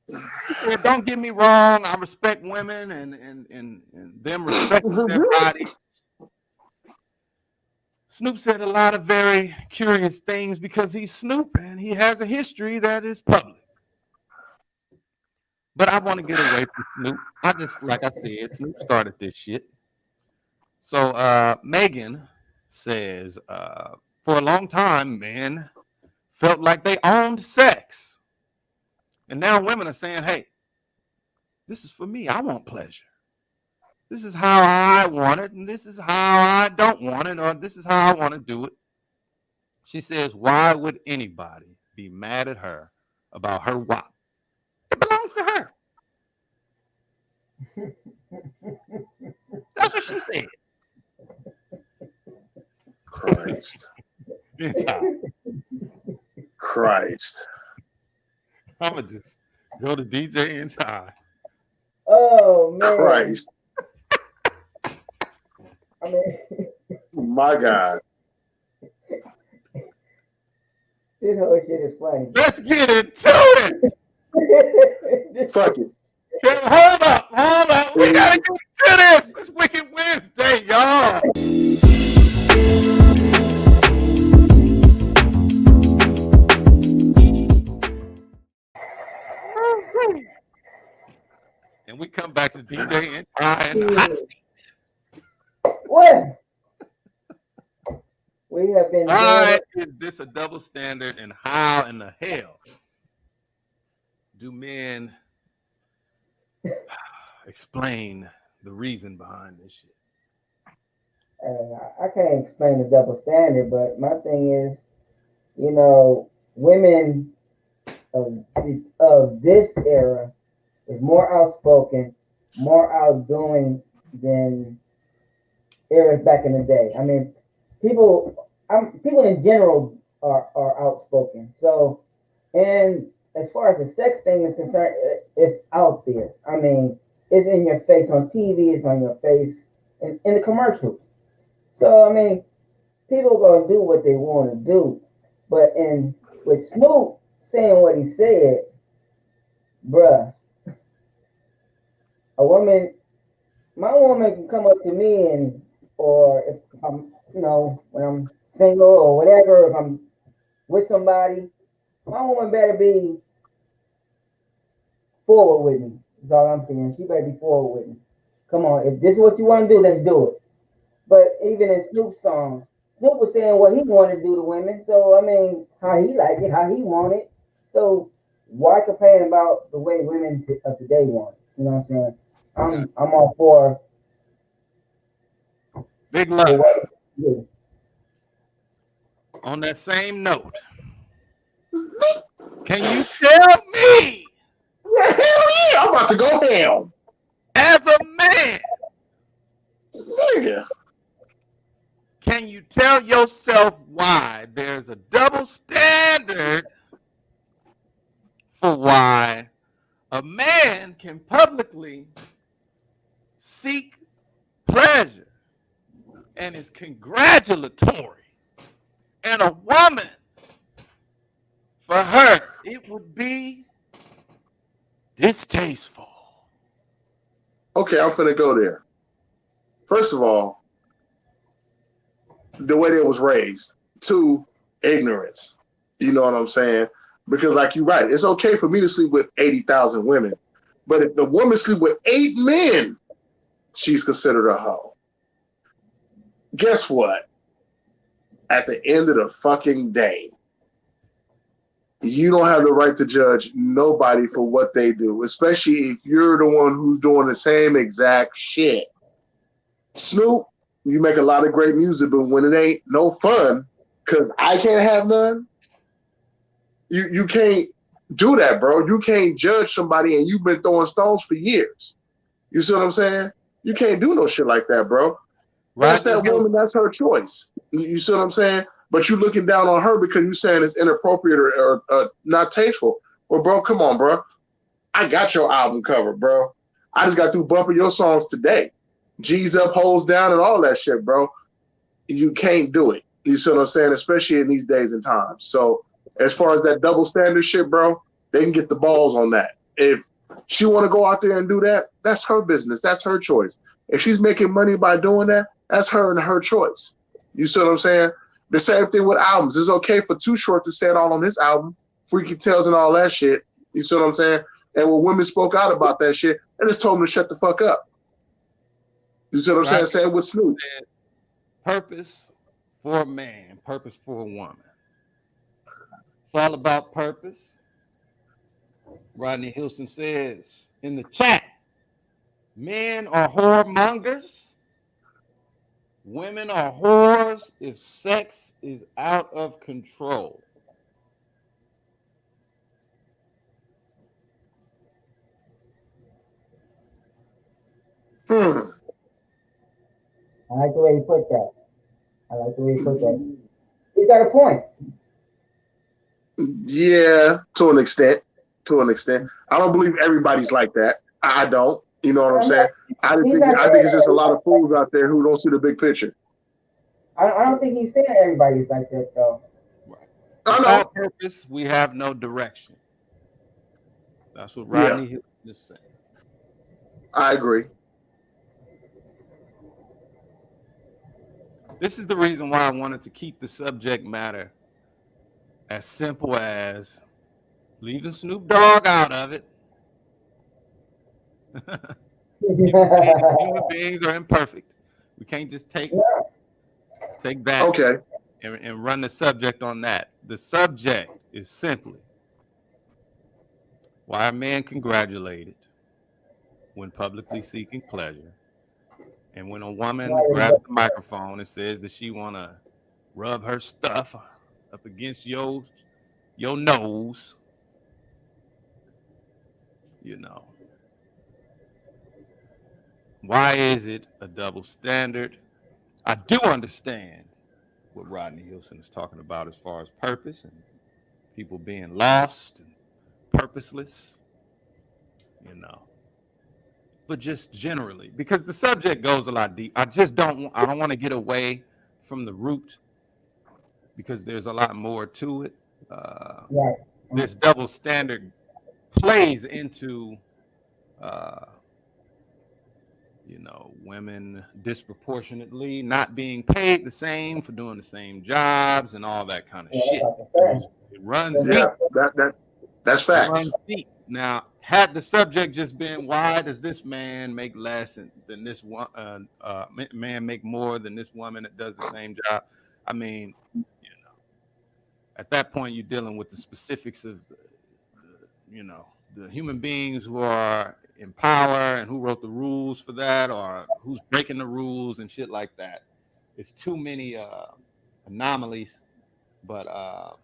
He said, don't get me wrong, I respect women and them respecting their bodies. Snoop said a lot of very curious things because he's Snoop and he has a history that is public. But I want to get away from Snoop. Like I said, Snoop started this shit. So Megan says, for a long time, men felt like they owned sex. And now women are saying, hey, this is for me. I want pleasure. This is how I want it, and this is how I don't want it, or this is how I want to do it. She says, why would anybody be mad at her about her WAP? It belongs to her. That's what she said. Christ. Christ. I'm going to just go to DJ and Ty. Oh, man. Christ. I mean, my God. This whole shit is funny. Let's get into it. Fuck it. Hold up. We got to get to this. It's Wicked Wednesday, y'all. And we come back to DJ and Ty in the hot seat. What? We have been. Why is this a double standard, and how in the hell do men explain the reason behind this shit? I can't explain the double standard, but my thing is, women of this era is more outspoken, more outgoing than eras back in the day. I mean, people in general are outspoken. So, and as far as the sex thing is concerned, it's out there. I mean, it's in your face on TV, it's on your face in the commercials. So, I mean, people gonna do what they want to do. But with Snoop saying what he said, bruh, my woman can come up to me or if I'm, when I'm single or whatever, if I'm with somebody, my woman better be forward with me. That's all I'm saying. She better be forward with me. Come on, if this is what you want to do, let's do it. But even in Snoop's songs, Snoop was saying what he wanted to do to women. So, I mean, how he liked it, how he wanted. So, why complain about the way women of today want it? You know what I'm saying? I'm all for big love. On that same note, can you tell me? Yeah, hell yeah, I'm about to go ham. As a man, Nigga. can you tell yourself why there's a double standard for why a man can publicly seek pleasure and is congratulatory, and a woman, for her, it would be distasteful? Okay, I'm finna go there. First of all, the way they was raised. 2, ignorance. You know what I'm saying? Because like you're right, it's okay for me to sleep with 80,000 women, but if the woman sleep with 8 men, she's considered a hoe. Guess what? At the end of the fucking day, you don't have the right to judge nobody for what they do, especially if you're the one who's doing the same exact shit. Snoop, you make a lot of great music, but when it ain't no fun, because I can't have none, you can't do that, bro. You can't judge somebody and you've been throwing stones for years. You see what I'm saying? You can't do no shit like that, bro. That's that woman, that's her choice. You see what I'm saying? But you looking down on her because you saying it's inappropriate or not tasteful. Well, bro, come on, bro. I got your album cover, bro. I just got through bumping your songs today. G's up, holes down, and all that shit, bro. You can't do it. You see what I'm saying? Especially in these days and times. So as far as that double standard shit, bro, they can get the balls on that. If she want to go out there and do that, that's her business. That's her choice. If she's making money by doing that, that's her and her choice. You see what I'm saying? The same thing with albums. It's okay for Too Short to say it all on his album, Freaky Tales and all that shit. You see what I'm saying? And when women spoke out about that shit, they just told him to shut the fuck up. You see what I'm saying? Same with Snoop. Purpose for a man, purpose for a woman. It's all about purpose. Rodney Hilson says in the chat, men are whoremongers. Women are whores if sex is out of control. I like the way you put that. He's got a point. Yeah, to an extent. I don't believe everybody's like that. I don't. You know what I'm saying? I think it's just a lot of fools out there who don't see the big picture. I don't think he's saying everybody's like that, though. Right. Without purpose, we have no direction. That's what Rodney Hilton is saying. I agree. This is the reason why I wanted to keep the subject matter as simple as leaving Snoop Dogg out of it. Human beings are imperfect. We can't just take that and run the subject on that. The subject is simply why a man congratulated when publicly seeking pleasure, and when a woman grabs the microphone and says that she want to rub her stuff up against your nose, you know. Why is it a double standard? I do understand what Rodney Hilson is talking about as far as purpose and people being lost and purposeless, you know. But just generally, because the subject goes a lot deep. I don't want to get away from the root because there's a lot more to it. This double standard plays into women disproportionately not being paid the same for doing the same jobs and all that kind of shit. It runs deep. That's facts. Deep. Now, had the subject just been, why does this man make less than this one man make more than this woman that does the same job? I mean, at that point, you're dealing with the specifics of, the human beings who are in power and who wrote the rules for that or who's breaking the rules and shit like that. It's too many anomalies, but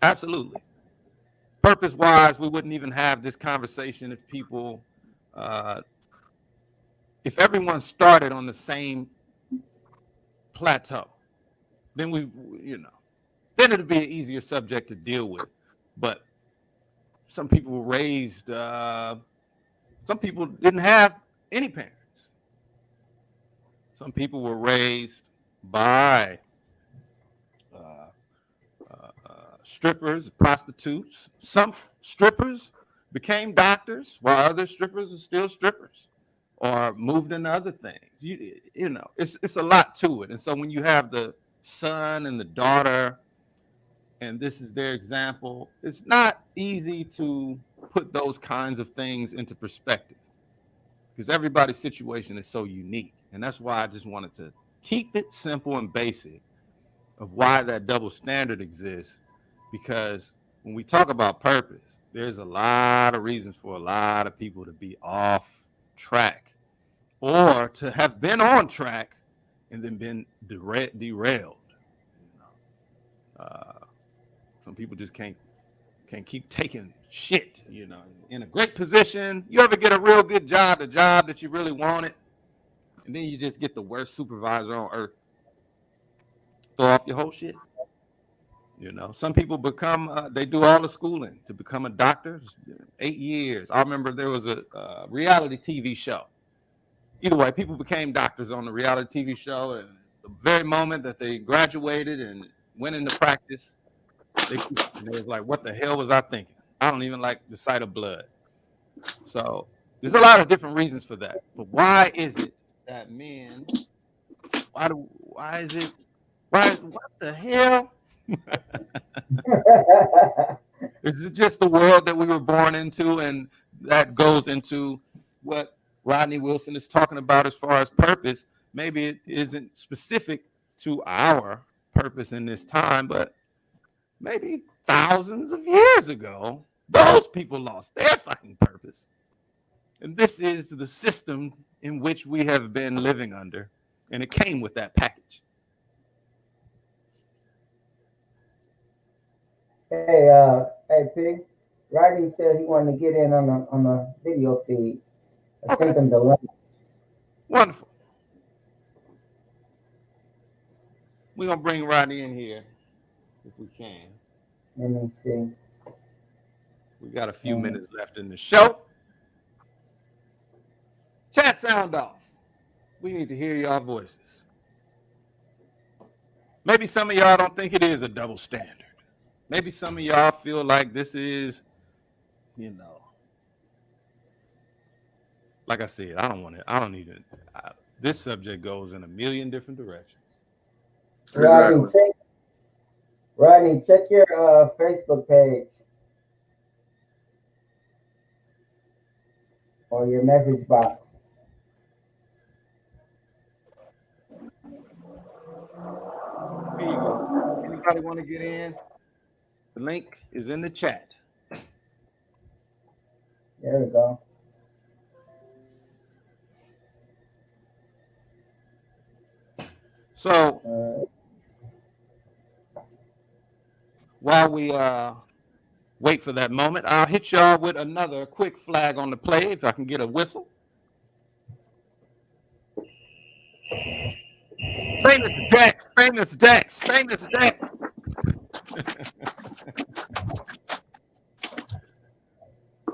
absolutely. Purpose-wise, we wouldn't even have this conversation if people, if everyone started on the same plateau, then then it'd be an easier subject to deal with. But some people were raised, some people didn't have any parents. Some people were raised by strippers, prostitutes. Some strippers became doctors, while other strippers are still strippers. or moved into other things. You know, it's a lot to it. And so when you have the son and the daughter, and this is their example, it's not easy to put those kinds of things into perspective because everybody's situation is so unique. And that's why I just wanted to keep it simple and basic of why that double standard exists. Because when we talk about purpose, there's a lot of reasons for a lot of people to be off track or to have been on track and then been derailed. You know? Some people just can't keep taking shit, you know, in a great position. You ever get a real good job, the job that you really wanted, and then you just get the worst supervisor on earth. Throw off your whole shit. You know, some people become, they do all the schooling to become a doctor, 8 years. I remember there was a reality TV show. Either way, people became doctors on the reality TV show. And the very moment that they graduated and went into practice, they was like, what the hell was I thinking? I don't even like the sight of blood. So there's a lot of different reasons for that. But why is it that men, what the hell? Is it just the world that we were born into? And that goes into what Rodney Wilson is talking about as far as purpose. Maybe it isn't specific to our purpose in this time, but maybe thousands of years ago, those people lost their fucking purpose. And this is the system in which we have been living under. And it came with that package. Hey, P. Rodney said he wanted to get in on the video feed. I sent him the link. Wonderful. We're gonna bring Rodney in here if we can. Let me see. We got a few minutes left in the show. Chat sound off. We need to hear y'all voices. Maybe some of y'all don't think it is a double standard. Maybe some of y'all feel like this is, you know, like I said, this subject goes in a million different directions. Exactly. Rodney, check your Facebook page or your message box. Here you go. Anybody want to get in? The link is in the chat. There we go. So while we wait for that moment, I'll hit y'all with another quick flag on the play if I can get a whistle. Famous Dex, famous Dex, famous Dex.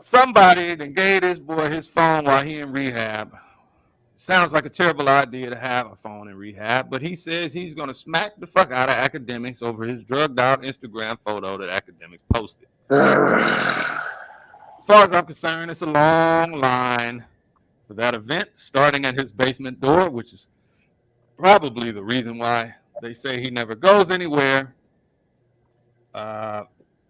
Somebody that gave this boy his phone while he in rehab. Sounds like a terrible idea to have a phone in rehab, but he says he's going to smack the fuck out of academics over his drugged out Instagram photo that academics posted. As far as I'm concerned, it's a long line for that event, starting at his basement door, which is probably the reason why they say he never goes anywhere.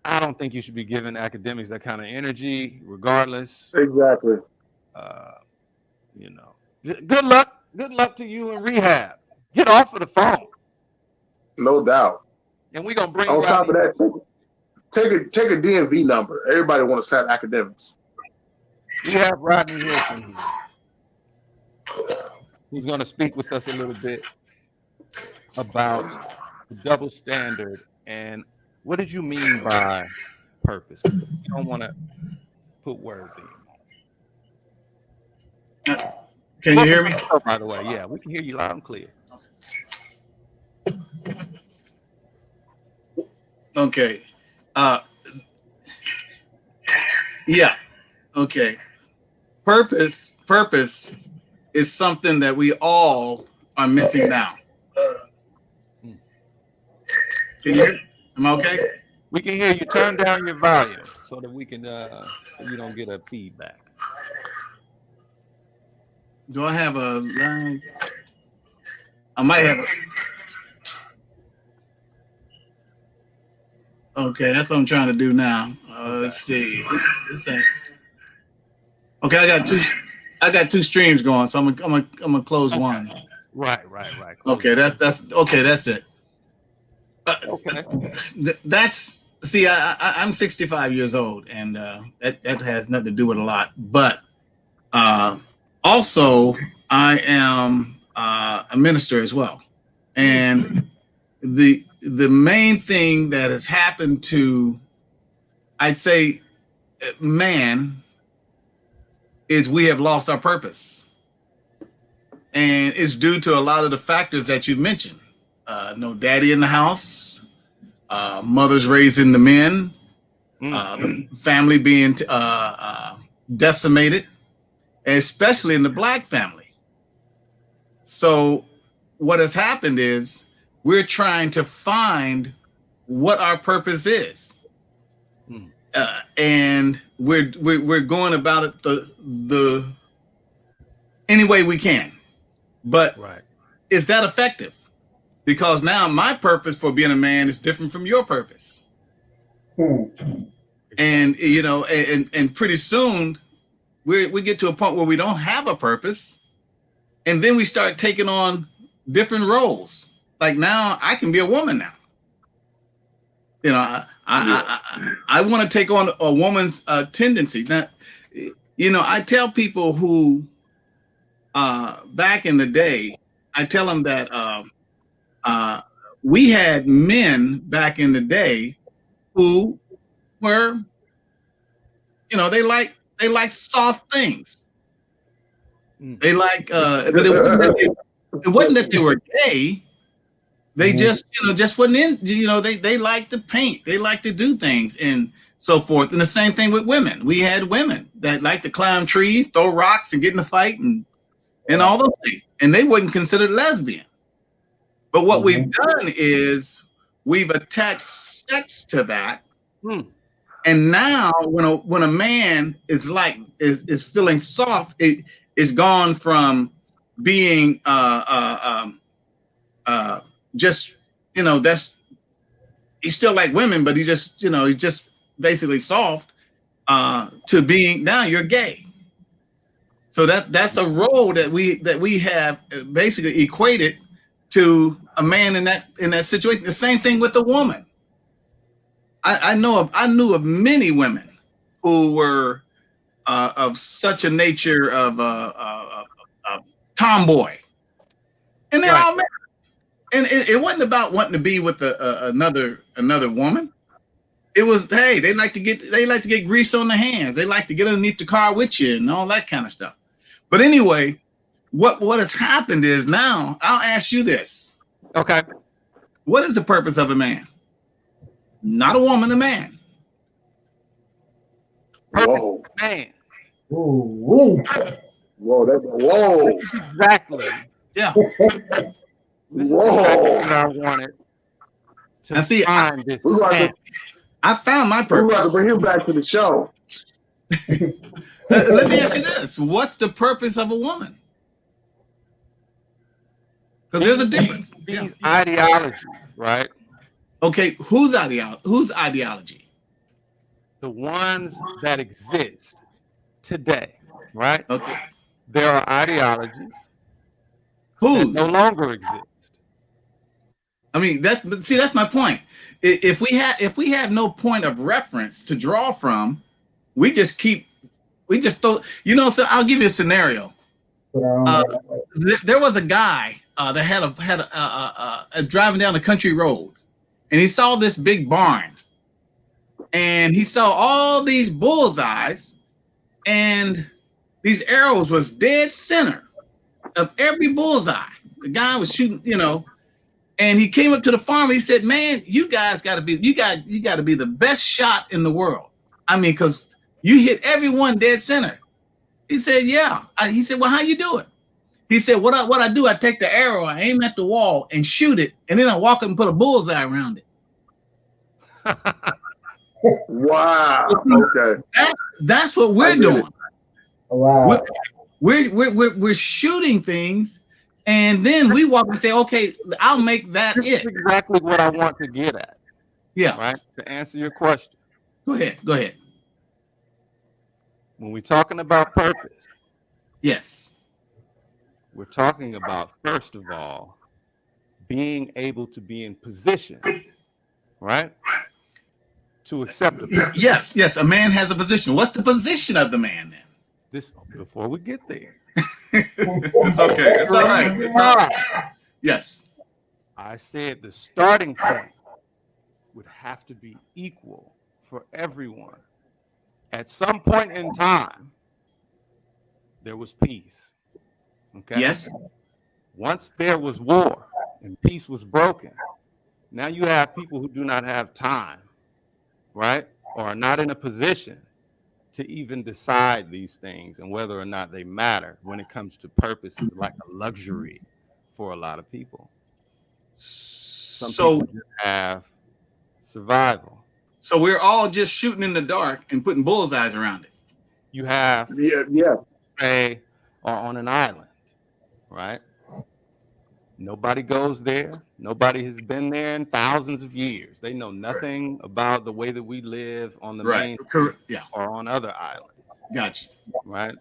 I don't think you should be giving academics that kind of energy, regardless. Exactly. You know. Good luck to you in rehab. Get off of the phone. No doubt. And we're gonna bring on Rodney. top of that, take a DMV number. Everybody want to slap academics. We have Rodney Hilton here. Who's gonna speak with us a little bit about the double standard and what did you mean by purpose? You don't want to put words in your mouth. Can you hear me? Oh, by the way, yeah, we can hear you loud and clear. Okay. Yeah. Okay. Purpose is something that we all are missing now. Can you hear? Am I okay? We can hear you. Turn down your volume so that we can so you don't get a feedback. Do I have a line? I might have a. Okay, that's what I'm trying to do now. Let's see. This ain't. Okay, I got two streams going, so I'm gonna close one. Right. Close Okay, that's it. okay. That's see, I'm 65 years old, and that has nothing to do with a lot. But also, I am a minister as well, and the main thing that has happened to, I'd say, man, is we have lost our purpose, and it's due to a lot of the factors that you mentioned. No daddy in the house, mothers raising the men, the family being decimated, especially in the black family. So what has happened is we're trying to find what our purpose is. And we're going about it the any way we can. But is that effective? Because now my purpose for being a man is different from your purpose. And you know, and pretty soon we get to a point where we don't have a purpose, and then we start taking on different roles. Like now I can be a woman now. You know, I want to take on a woman's tendency. Now, you know, I tell people who back in the day, I tell them that we had men back in the day who were, you know, they like soft things. They like, but it wasn't that they were gay. They just, you know, just wasn't in, you know, they like to paint, they like to do things and so forth. And the same thing with women. We had women that like to climb trees, throw rocks and get in a fight and all those things. And they wasn't considered lesbian. But what we've done is we've attached sex to that. And now when a man is like is feeling soft, it's gone from being just, you know, that's, he's still like women, but he just, you know, he's just basically soft, to being, now you're gay. So that's a role that we have basically equated to a man in that situation. The same thing with a woman. I knew of many women who were of such a nature of tomboy, and they're all married. And it wasn't about wanting to be with another woman. It was, hey, they like to get grease on the hands. They like to get underneath the car with you and all that kind of stuff. But anyway, what has happened is now I'll ask you this. Okay. What is the purpose of a man? Not a woman, a man. Whoa. Man. Ooh, Whoa. Exactly. Yeah. This is exactly what I wanted to find this. I found my purpose. We're about to bring him back to the show. Let me ask you this. What's the purpose of a woman? Because there's a difference. These ideologies, right? Okay, whose ideology? The ones that exist today, right? Okay. There are ideologies that no longer exist. I mean, that's my point. If we have no point of reference to draw from, we just throw, you know. So I'll give you a scenario. There was a guy that had a driving down the country road, and he saw this big barn, and he saw all these bullseyes, and these arrows was dead center of every bullseye. The guy was shooting, you know. And he came up to the farmer. He said, "Man, you guys got to be the best shot in the world. I mean, because you hit everyone dead center." He said, "Yeah." He said, "Well, how you do it?" He said, "What I do, I take the arrow, I aim at the wall and shoot it, and then I walk up and put a bullseye around it." Wow. Okay. That's what we're doing. Wow. We're shooting things, and then we walk and say, okay, I'll make that This is exactly what I want to get at. Yeah. Right? To answer your question. Go ahead. When we're talking about purpose. Yes. We're talking about, first of all, being able to be in position, right? To accept the Yes. A man has a position. What's the position of the man then? Before we get there. It's okay. It's all right. It's all right. Yes. I said the starting point would have to be equal for everyone. At some point in time, there was peace. Okay. Yes. Once there was war and peace was broken, now you have people who do not have time, right? Or are not in a position to even decide these things and whether or not they matter when it comes to purpose is like a luxury for a lot of people. Some people just have survival. So we're all just shooting in the dark and putting bullseyes around it. You have, say, are on an island, right? Nobody goes there. Nobody has been there in thousands of years. They know nothing about the way that we live on the main or on other islands. Gotcha. Right?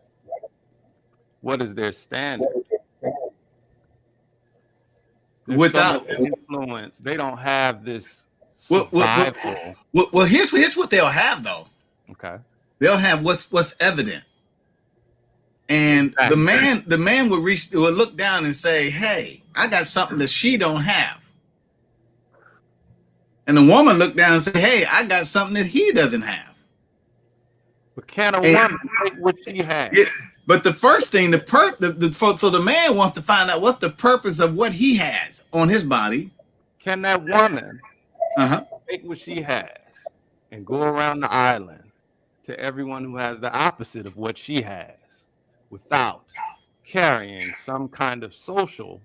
What is their standard? Without influence, they don't have this survival. Well, here's what they'll have though. Okay. They'll have what's evident. And the man would look down and say, hey, I got something that she don't have. And the woman looked down and said, hey, I got something that he doesn't have. But can a woman take what she has? Yeah, but the first thing, so the man wants to find out what's the purpose of what he has on his body. Can that woman take what she has and go around the island to everyone who has the opposite of what she has without carrying some kind of social,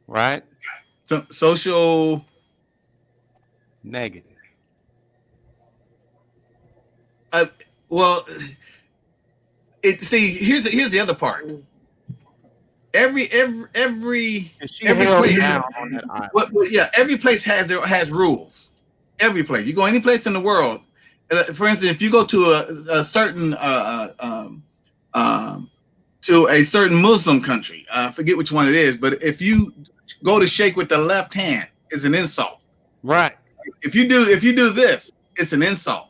right? Social negative. Well, here's the other part. Every place has rules. Every place. You go any place in the world. For instance, if you go to a certain Muslim country, I forget which one it is, but if you go to shake with the left hand, it's an insult. Right. If you do this, it's an insult.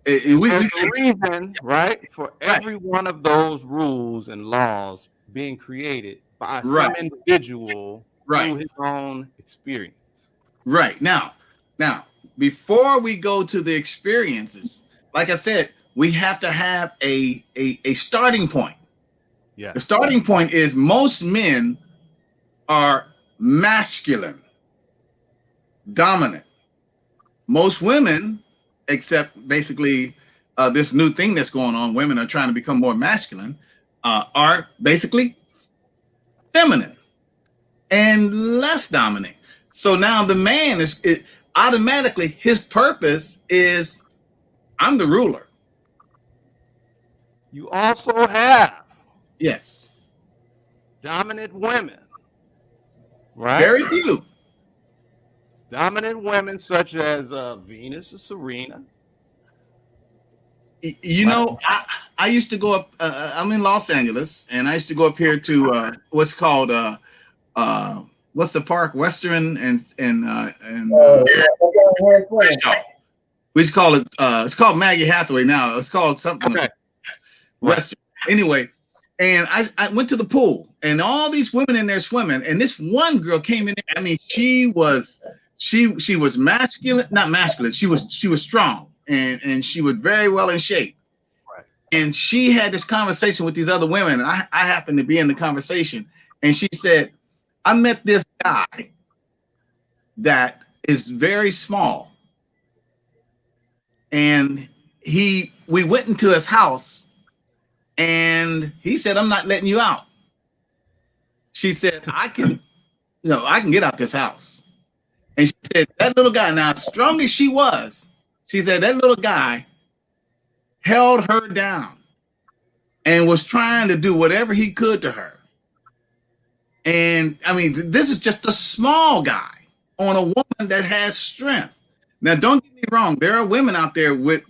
There's a reason, right, for every one of those rules and laws being created by some individual through his own experience. Right. Now, before we go to the experiences, like I said, we have to have a starting point. Yeah. The starting point is most men are masculine, dominant. Most women, except basically this new thing that's going on, women are trying to become more masculine, are basically feminine and less dominant. So now the man is automatically, his purpose is, I'm the ruler. You also have dominant women, right? Very few. Dominant women such as Venus or Serena. You know, I used to go up. I'm in Los Angeles, and I used to go up here to what's called what's the park? Western and we just call it. It's called Maggie Hathaway now. It's called something. Okay. Western. Anyway, and I went to the pool, and all these women in there swimming, and this one girl came in there. I mean, she was masculine, not masculine. She was strong, and she was very well in shape. Right. And she had this conversation with these other women, and I happened to be in the conversation, and she said, I met this guy that is very small, and we went into his house, and he said, I'm not letting you out. She said, I can get out this house. And she said, that little guy, now as strong as she was, she said, that little guy held her down. and was trying to do whatever he could to her. And I mean, this is just a small guy on a woman that has strength. Now, don't get me wrong. There are women out there with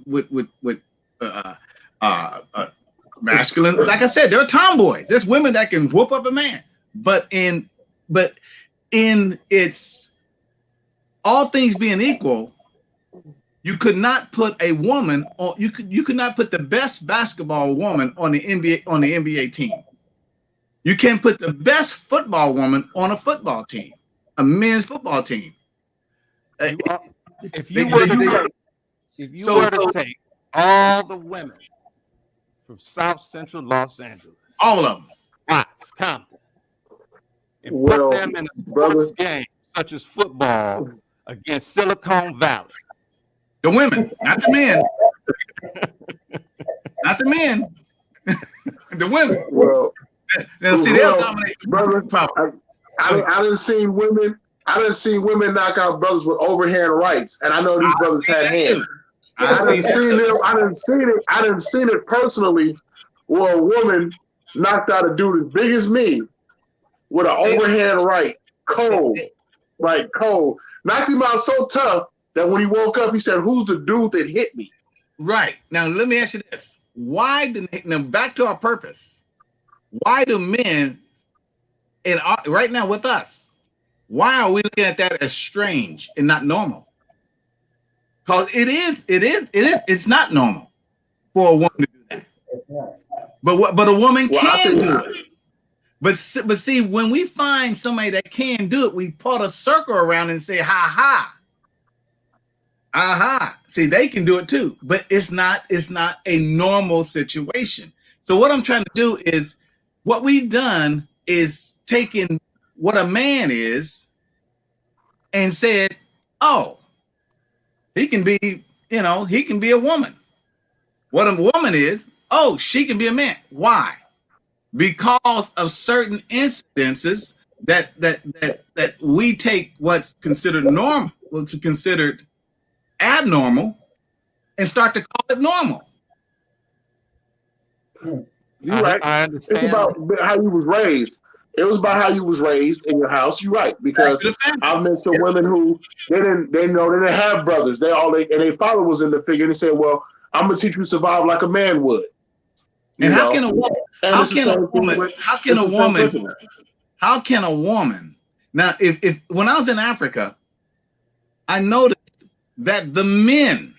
masculine. Like I said, there are tomboys. There's women that can whoop up a man. But in its all things being equal, you could not put a woman on. You could not put the best basketball woman on the NBA team. You can't put the best football woman on a football team, a men's football team. If you were to take all the women from South Central Los Angeles, all of them, Watts, Compton, and put them in a sports game such as football against Silicon Valley, the women, not the men, not the men, the women. Well, now see, they'll dominate, brother. I didn't see women. I didn't see women knock out brothers with overhand rights, and I know these brothers had hands. I didn't see it personally, where a woman knocked out a dude as big as me with an overhand right, cold, knocked him out so tough that when he woke up, he said, "Who's the dude that hit me?" Right. Now, let me ask you this: now back to our purpose. Why do men, right now with us, why are we looking at that as strange and not normal? Because it's not normal for a woman to do that. But a woman can do it. But see, when we find somebody that can do it, we put a circle around and say, ha ha. Aha. See, they can do it too, but it's not a normal situation. So what I'm trying to do is, what we've done is taken what a man is and said, oh, he can be a woman. What a woman is, oh, she can be a man. Why? Because of certain incidences that we take what's considered normal, what's considered abnormal, and start to call it normal. You're right. I understand. It's about how you was raised. It was about how you was raised in your house. You're right, because I've met some women who they didn't have brothers. Their father was in the figure, and they said, "Well, I'm gonna teach you to survive like a man would." And how can a woman? Now, if when I was in Africa, I noticed that the men,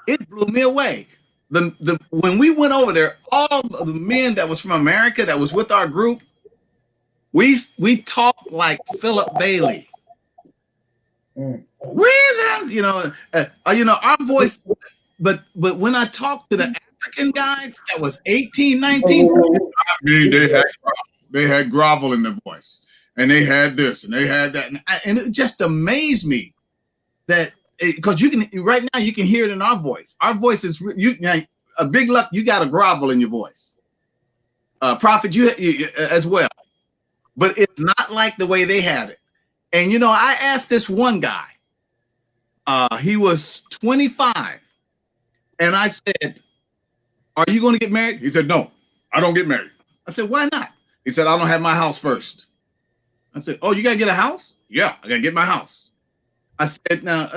it blew me away. When we went over there, all of the men that was from America that was with our group, we talked like Philip Bailey. Reasons, our voice. But when I talked to the African guys that was 18, 19, they had grovel in their voice, and they had this and they had that, and it just amazed me that. Because you can right now, you can hear it in our voice. Our voice is a big luck. You got a grovel in your voice. Prophet, you as well, but it's not like the way they had it. And I asked this one guy. He was 25, and I said, "Are you going to get married?" He said, "No, I don't get married." I said, "Why not?" He said, "I don't have my house first." I said, "Oh, you got to get a house?" "Yeah, I got to get my house." I said, "Now,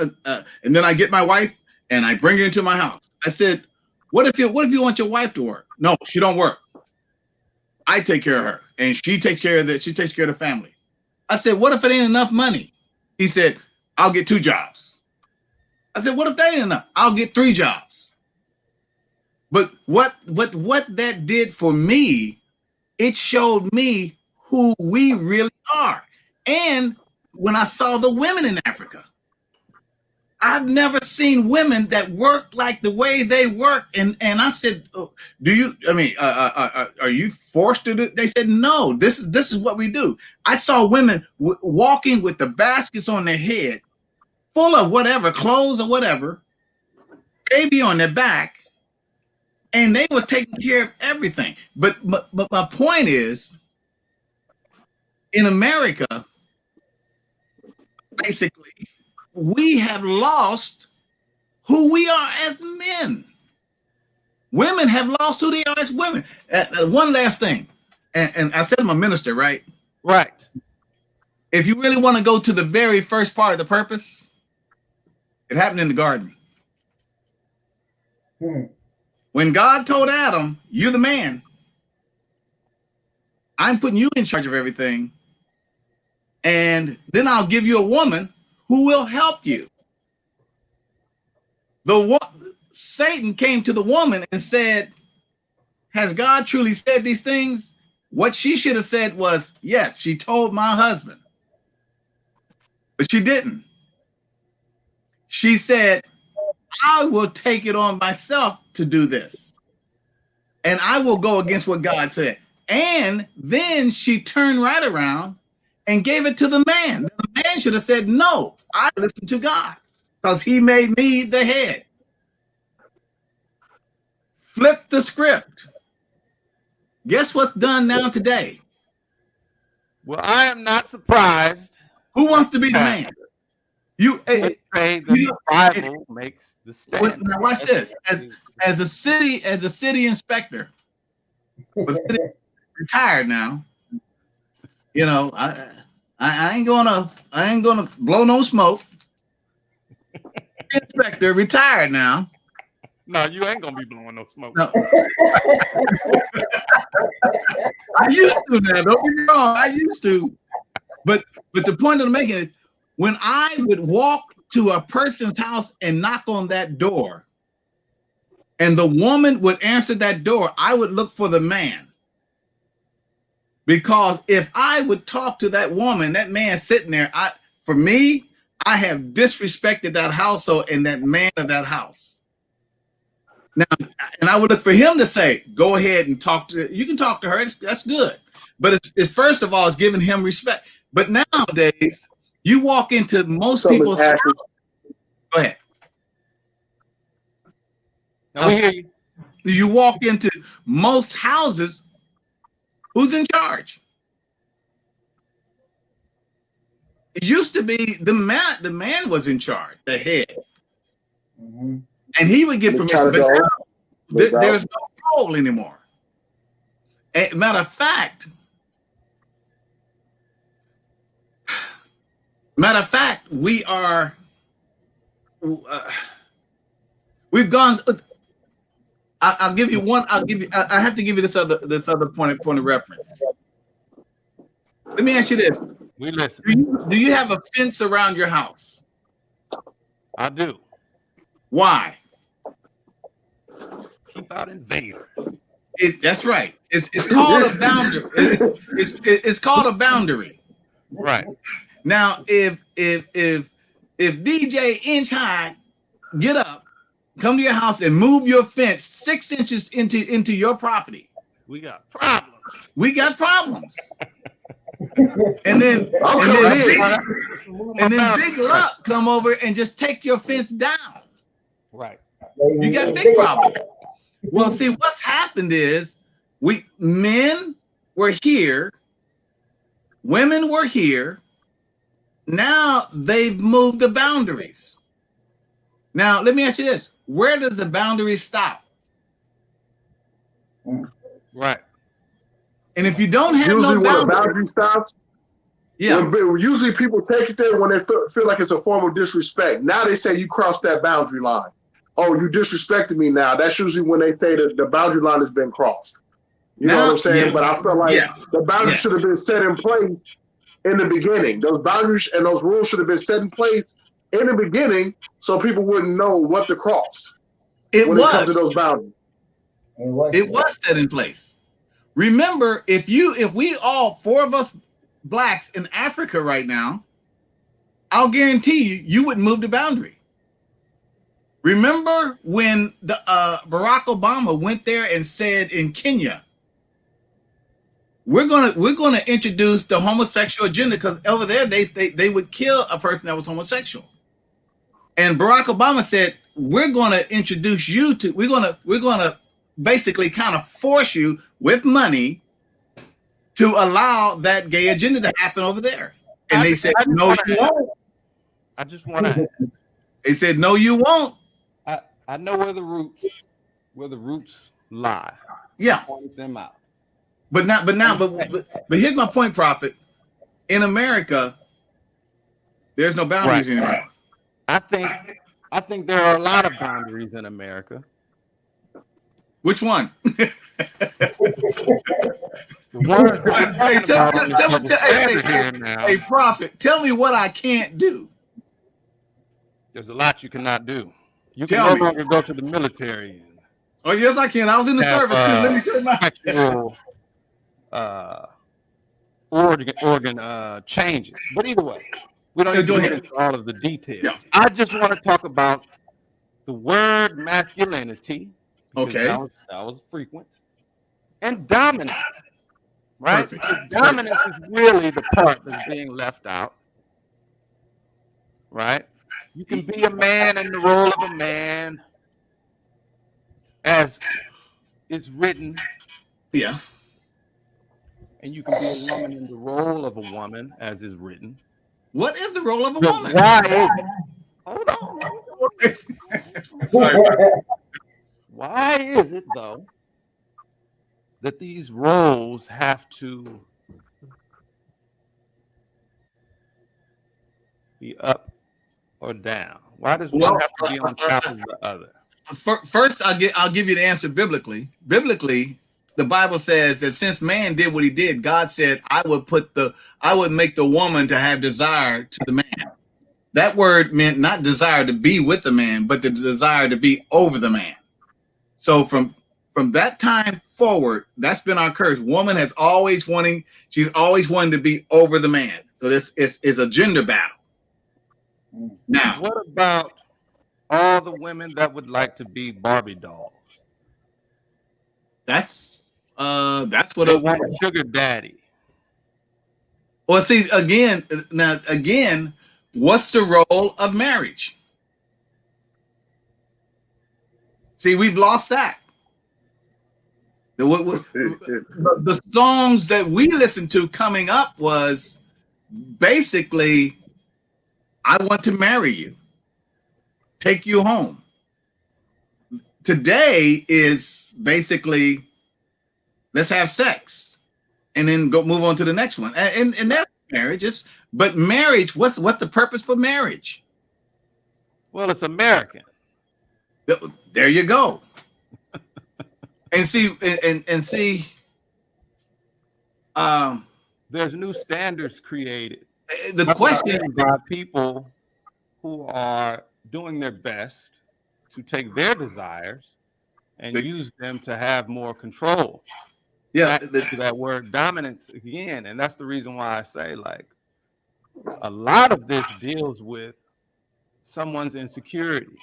and then I get my wife and I bring her into my house." I said, what if you want your wife to work?" "No, she don't work. I take care of her, and she takes care of the family." I said, "What if it ain't enough money?" He said, "I'll get 2 jobs." I said, "What if that ain't enough?" "I'll get 3 jobs." But what that did for me, it showed me who we really are. And when I saw the women in Africa, I've never seen women that work like the way they work. And I said, "Oh, are you forced to do it?" They said, "No, this is what we do." I saw women walking with the baskets on their head, full of whatever, clothes or whatever, baby on their back, and they were taking care of everything. But my point is, in America, basically, we have lost who we are as men. Women have lost who they are as women. One last thing, and I said I'm a minister, right? Right. If you really want to go to the very first part of the purpose, it happened in the garden. When God told Adam, "You're the man. I'm putting you in charge of everything, and then I'll give you a woman who will help you." Satan came to the woman and said, "Has God truly said these things?" What she should have said was, "Yes, she told my husband." But she didn't. She said, "I will take it on myself to do this. And I will go against what God said." And then she turned right around and gave it to the man. The man should have said, "No, I listen to God because he made me the head." Flip the script. Guess what's done now today? Well, I am not surprised. Who wants to be the man? You say that the Bible makes the standard. Now watch this. As a city inspector, retired now. You know, I ain't gonna blow no smoke. Inspector, retired now. No, you ain't gonna be blowing no smoke. No. I used to now. Don't get me wrong. I used to. But the point I'm making is, when I would walk to a person's house and knock on that door, and the woman would answer that door, I would look for the man. Because if I would talk to that woman, that man sitting there, for me, I have disrespected that household and that man of that house. Now, and I would look for him to say, "Go ahead and talk to. You can talk to her. That's good." But it's first of all, it's giving him respect. But nowadays, you walk into most people's house. Go ahead. Now we hear you. You walk into most houses. Who's in charge? It used to be the man. The man was in charge, the head, and he would give permission. But now, there's no role anymore. Matter of fact, we are. We've gone. I'll give you one. I have to give you this other point of reference. Let me ask you this. We listen. Do you have a fence around your house? I do. Why? Keep out invaders. That's right. It's called a boundary. It's called a boundary. Right. Now, if DJ Inch High get up, come to your house and move your fence 6 inches into your property, we got problems. And then Big Luck come over and just take your fence down. Right. You got big problems. Well, see, what's happened is men were here, women were here. Now they've moved the boundaries. Now, let me ask you this. Where does the boundary stop? Right. And if you don't have usually no when a boundary stops, usually people take it there when they feel like it's a form of disrespect. Now they say you crossed that boundary line. Oh, you disrespected me now. That's usually when they say that the boundary line has been crossed. You know what I'm saying? Yes. But I feel like the boundaries should have been set in place in the beginning. Those boundaries and those rules should have been set in place in the beginning so people wouldn't know what to cross it comes to those boundaries. It was set in place. Remember, if we all four of us blacks in Africa right now, I'll guarantee you would move the boundary. Remember when the Barack Obama went there and said in Kenya, we're gonna introduce the homosexual agenda because over there they would kill a person that was homosexual. And Barack Obama said, we're gonna introduce you to we're gonna basically kind of force you with money to allow that gay agenda to happen over there. And they said, no, you won't. I just want to. They said, no, you won't. I know where the roots where the roots lie. Yeah. Point them out. But here's my point, Prophet. In America, there's no boundaries anymore. I think there are a lot of boundaries in America. Which one? Hey, Prophet, tell me what I can't do. There's a lot you cannot do. You can no longer go to the military. Oh, yes, I can. I was in the service too. Let me say my sexual organ changes. But either way, we don't need to get into all of the details. Yeah. I just want to talk about the word masculinity. Okay. That was frequent. And dominance. Right? Dominance is really the part that's being left out. Right? You can be a man in the role of a man as is written. Yeah. And you can be a woman in the role of a woman as is written. What is the role of a woman? Why is it? Hold on. Sorry. Why is it, though, that these roles have to be up or down? Why does one have to be on top of the other? First, I'll give you the answer biblically. Biblically, the Bible says that since man did what he did, God said, I would make the woman to have desire to the man. That word meant not desire to be with the man, but the desire to be over the man. So from that time forward, that's been our curse. Woman has she's always wanting to be over the man. So this is a gender battle. Now, what about all the women that would like to be Barbie dolls? That's what they want a sugar daddy. Well, see, again, what's the role of marriage? See, we've lost that. The songs that we listened to coming up was basically, I want to marry you, take you home. Today is basically, let's have sex and then move on to the next one. And that's marriage. But marriage, what's the purpose for marriage? Well, it's American. There you go. and see, there's new standards created. The question about people who are doing their best to take their desires and use them to have more control. Yeah, that word dominance again, and that's the reason why I say, like, a lot of this deals with someone's insecurity.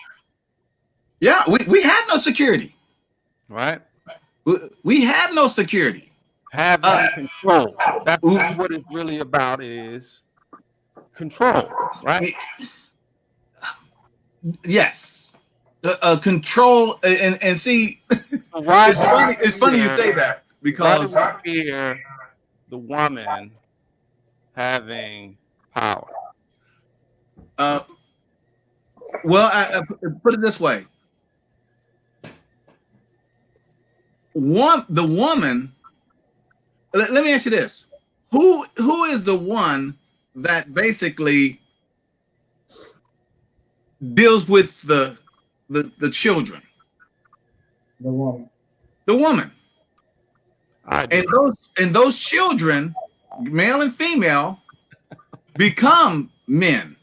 Yeah, we have no security. Right? We have no security. Having control. That's what it's really about, is control, right? Yes. Control and see, it's funny you say that, because why do we fear the woman having power? Well, I put it this way. The woman, let me ask you this. Who is the one that basically deals with the children? The woman. The woman. And those children, male and female, become men.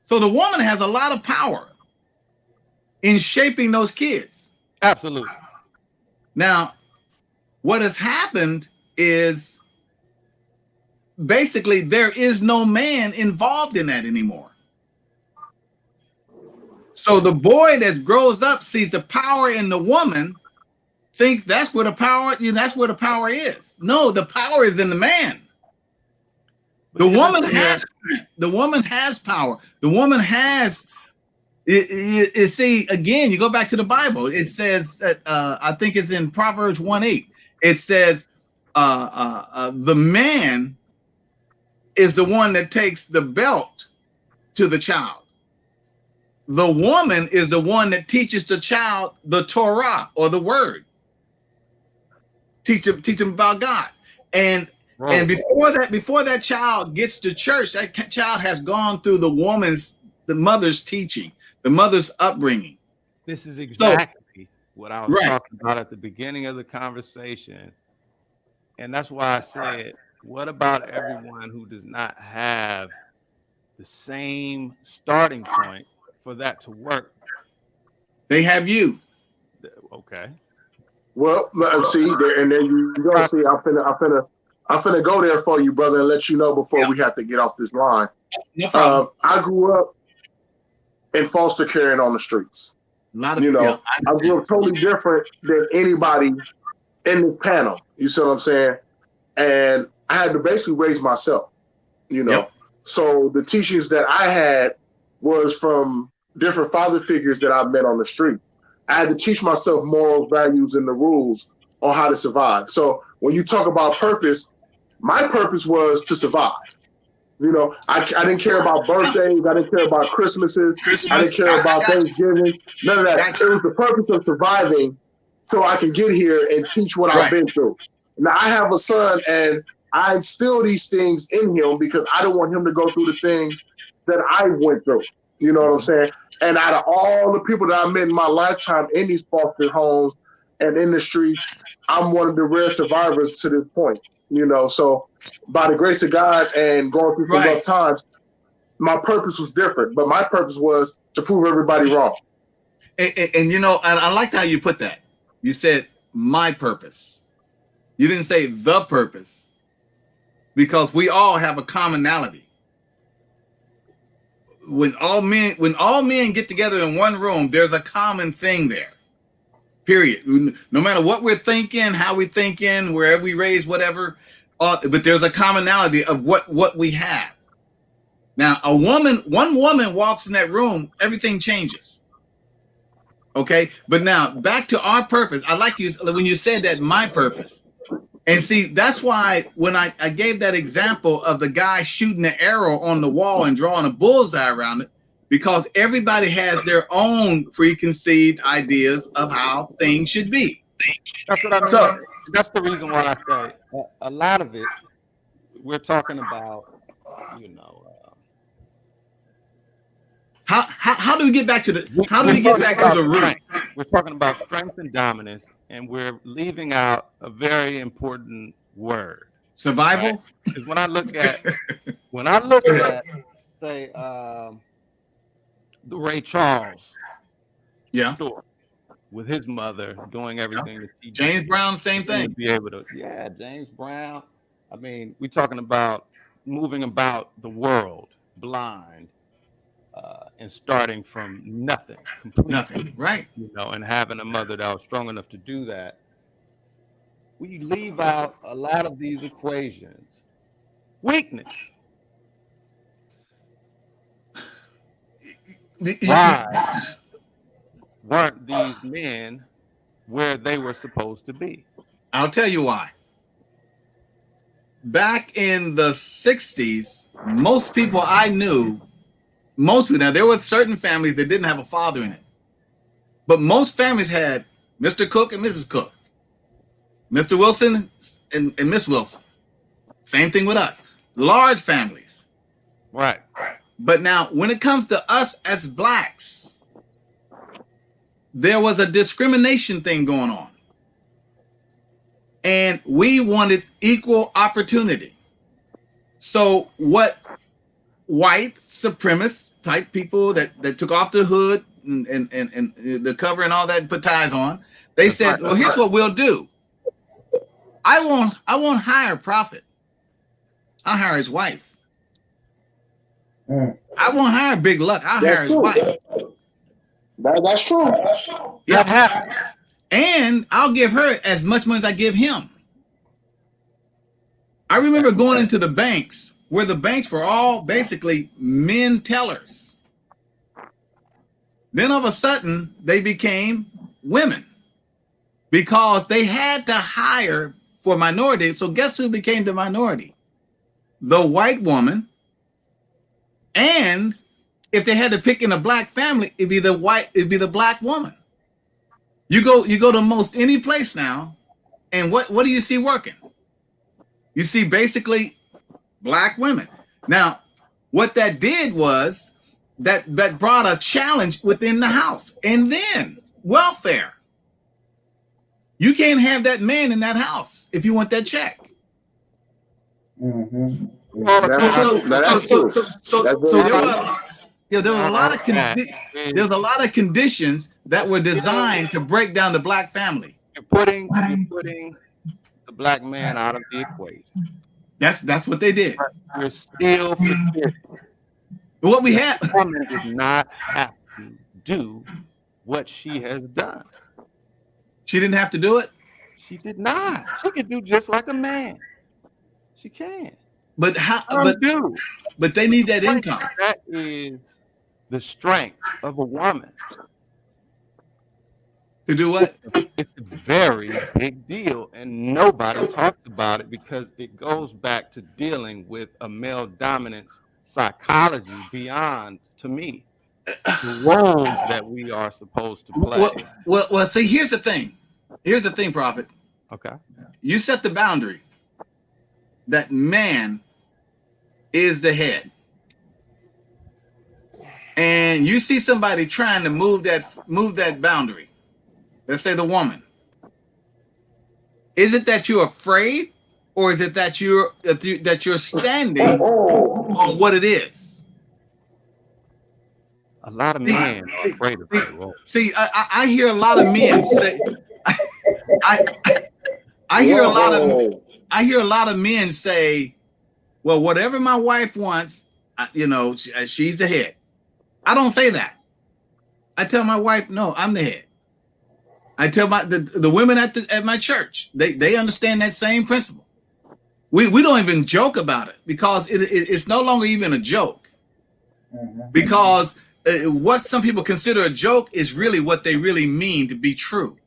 So the woman has a lot of power in shaping those kids. Absolutely. Now, what has happened is basically there is no man involved in that anymore. So the boy that grows up sees the power in the woman, thinks that's where the power, that's where the power is. No, the power is in the man. The woman has power. The woman has. See, again, you go back to the Bible. It says that I think it's in Proverbs 1:8. It says the man is the one that takes the belt to the child. the woman is the one that teaches the child the Torah or the word. Teach them about God. And before that child gets to church, that child has gone through the mother's teaching, the mother's upbringing. This is exactly what I was talking about at the beginning of the conversation. And that's why I said, what about everyone who does not have the same starting point for that to work? They have you. Okay. Well, see there, and then you go. See, I'm finna go there for you, brother, and let you know before we have to get off this line. No problem. I grew up in foster care and on the streets. I grew up totally different than anybody in this panel. You see what I'm saying? And I had to basically raise myself. So the teachings that I had was from different father figures that I met on the streets. I had to teach myself morals, values, and the rules on how to survive. So when you talk about purpose, my purpose was to survive. I didn't care about birthdays. I didn't care about Christmases. I didn't care about Thanksgiving. None of that. It was the purpose of surviving so I can get here and teach what I've been through. Now, I have a son, and I instill these things in him because I don't want him to go through the things that I went through. You know what I'm saying? And out of all the people that I met in my lifetime in these foster homes and in the streets, I'm one of the rare survivors to this point. So by the grace of God and going through some rough times, my purpose was different. But my purpose was to prove everybody wrong. And I liked how you put that. You said my purpose. You didn't say the purpose, because we all have a commonality. When all men get together in one room, there's a common thing there. Period. No matter what we're thinking, how we're thinking, wherever we raise, whatever, but there's a commonality of what we have. Now, one woman walks in that room, everything changes. Okay, but now back to our purpose. I like you when you said that, my purpose. And see, that's why when I gave that example of the guy shooting the arrow on the wall and drawing a bullseye around it, because everybody has their own preconceived ideas of how things should be. That's what I mean. So, that's the reason why I say a lot of it, we're talking about, how do we get back to the root? We're talking about strength and dominance, and we're leaving out a very important word: survival. Because when I look at say the Ray Charles story with his mother doing everything that he James did, Brown, same thing. Be able to, James Brown. I mean, we're talking about moving about the world blind. And starting from nothing, right? And having a mother that was strong enough to do that. We leave out a lot of these equations. Weakness. Why weren't these men where they were supposed to be? I'll tell you why. Back in the 60s, most people I knew, now there were certain families that didn't have a father in it, but most families had Mr. Cook and Mrs. Cook, Mr. Wilson and Miss Wilson. Same thing with us, large families. Right. But now when it comes to us as blacks, there was a discrimination thing going on. And we wanted equal opportunity. So what white supremacist type people that took off the hood and the cover and all that and put ties on, they said, well, here's what we'll do. I won't hire Prophet. I'll hire his wife. I won't hire Big Luck. I'll hire his wife. That's true. That happened. And I'll give her as much money as I give him. I remember going into the banks where the banks were all basically men tellers. Then all of a sudden they became women because they had to hire for minorities. So guess who became the minority? The white woman and if they had to pick in a black family, it'd be the black woman. You go to most any place now, and what do you see working? You see basically black women. Now, what that did was that brought a challenge within the house, and then welfare. You can't have that man in that house if you want that check. Mm-hmm. So there was a lot of conditions that were designed to break down the black family. You're putting the black man out of the equation. That's what they did. But you're still forgetting. What we have, the woman does not have to do what she has done. She didn't have to do it. She did not. She can do just like a man. She can. But how? But they need that income. That is the strength of a woman. To do what? It's a very big deal, and nobody talks about it because it goes back to dealing with a male dominance psychology beyond, to me, the roles that we are supposed to play. Well. See, here's the thing. Here's the thing, Prophet. Okay. You set the boundary that man is the head, and you see somebody trying to move that boundary. Let's say the woman. Is it that you're afraid, or is it that you're standing on what it is? A lot of men are afraid of that role. See, I hear a lot of men say. I hear a lot of men say, "Well, whatever my wife wants, she's the head." I don't say that. I tell my wife, "No, I'm the head." I tell the women at my church, they understand that same principle. We don't even joke about it because it's no longer even a joke. Mm-hmm. Because what some people consider a joke is really what they really mean to be true.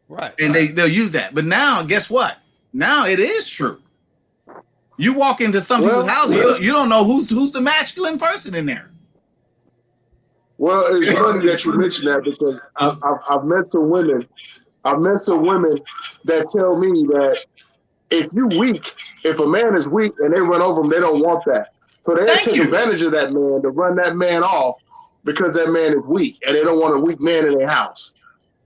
Right. And they'll use that. But now, guess what? Now it is true. You walk into some people's house, you don't know who's the masculine person in there. Well, it's funny that you mentioned that because I've met some women. I've met some women that tell me that if a man is weak and they run over him, they don't want that. So they take advantage of that man to run that man off because that man is weak and they don't want a weak man in their house.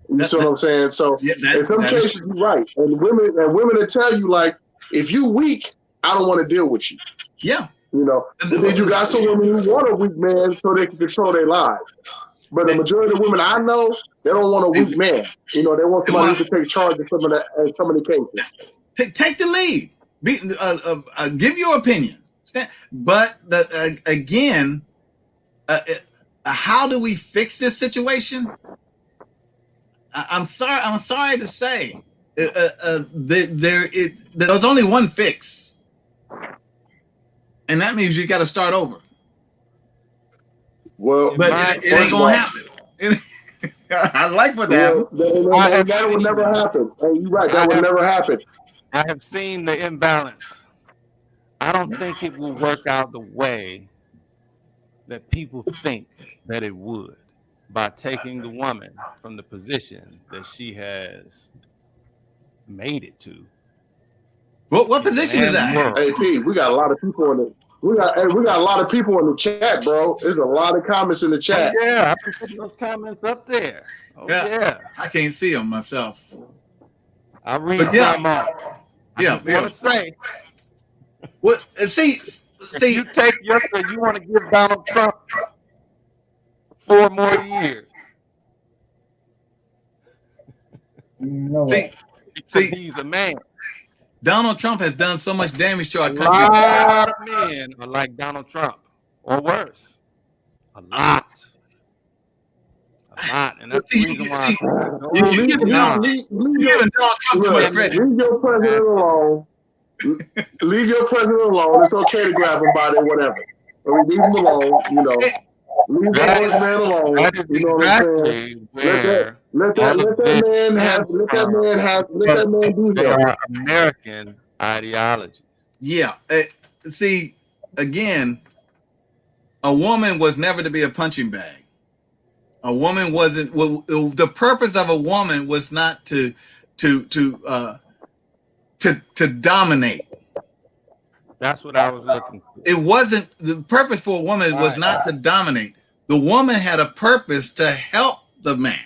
You see what I'm saying? So in some cases, you're right. And women will tell you, like, if you weak, I don't want to deal with you. Yeah. And then you got some women who want a weak man so they can control their lives. But the majority of the women I know, they don't want a weak man. They want somebody who can take charge in some of the cases. Take the lead. Give your opinion. But again, how do we fix this situation? I'm sorry to say, there's only one fix. And that means you got to start over. Well, but it ain't gonna happen. I like what happened. That would never happen. Hey, you're right. That would never happen. I have seen the imbalance. I don't think it will work out the way that people think that it would by taking the woman from the position that she has made it to. What position is that? Hey, P, we got a lot of people in it. We got a lot of people in the chat, bro. There's a lot of comments in the chat. Oh, yeah, I can put those comments up there. Oh, yeah. I can't see them myself. I read some up. I want to say. What? See. You take yesterday. You want to give Donald Trump 4 more years. No. See, he's a man. Donald Trump has done so much damage to our country. A lot of men are like Donald Trump, or worse. A lot. And that's the reason why. You're giving Donald Trump too much credit. Leave your president alone. Leave your president alone. It's okay to grab him by there, whatever. Leave him alone, Leave that man alone. Let that man do that. American ideology. Yeah. See, again, a woman was never to be a punching bag. A woman wasn't. Well, the purpose of a woman was not to dominate. That's what I was looking for. It wasn't the purpose for a woman was not to dominate. The woman had a purpose to help the man.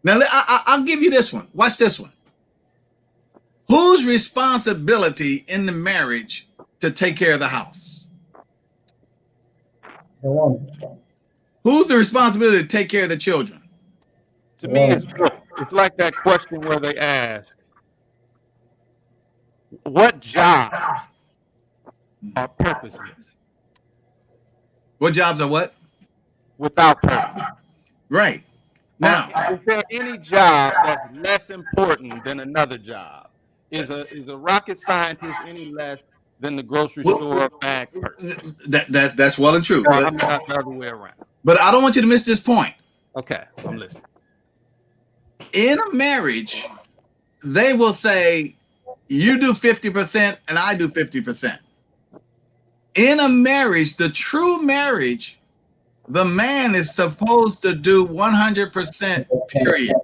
Now I'll give you this one. Watch this one. Whose responsibility in the marriage to take care of the house? The woman. Who's the responsibility to take care of the children? To me, it's like that question where they ask, what jobs are purposeless? What jobs are what? Without purpose. Right. Now, is there any job that's less important than another job? Is a rocket scientist any less than the grocery store bag person? That's well and true. But, not the other way around. But I don't want you to miss this point. Okay, I'm listening. In a marriage, they will say, you do 50% and I do 50%. In a marriage, the true marriage, the man is supposed to do 100%, period.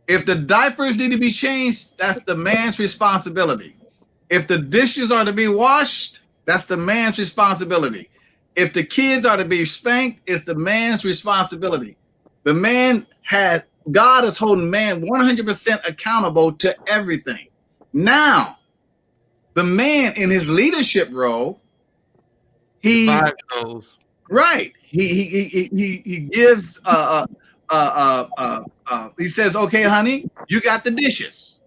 If the diapers need to be changed, that's the man's responsibility. If the dishes are to be washed, that's the man's responsibility. If the kids are to be spanked, it's the man's responsibility. The man has, God is holding man 100% accountable to everything. Now, the man in his leadership role, he gives he says, okay, honey, you got the dishes.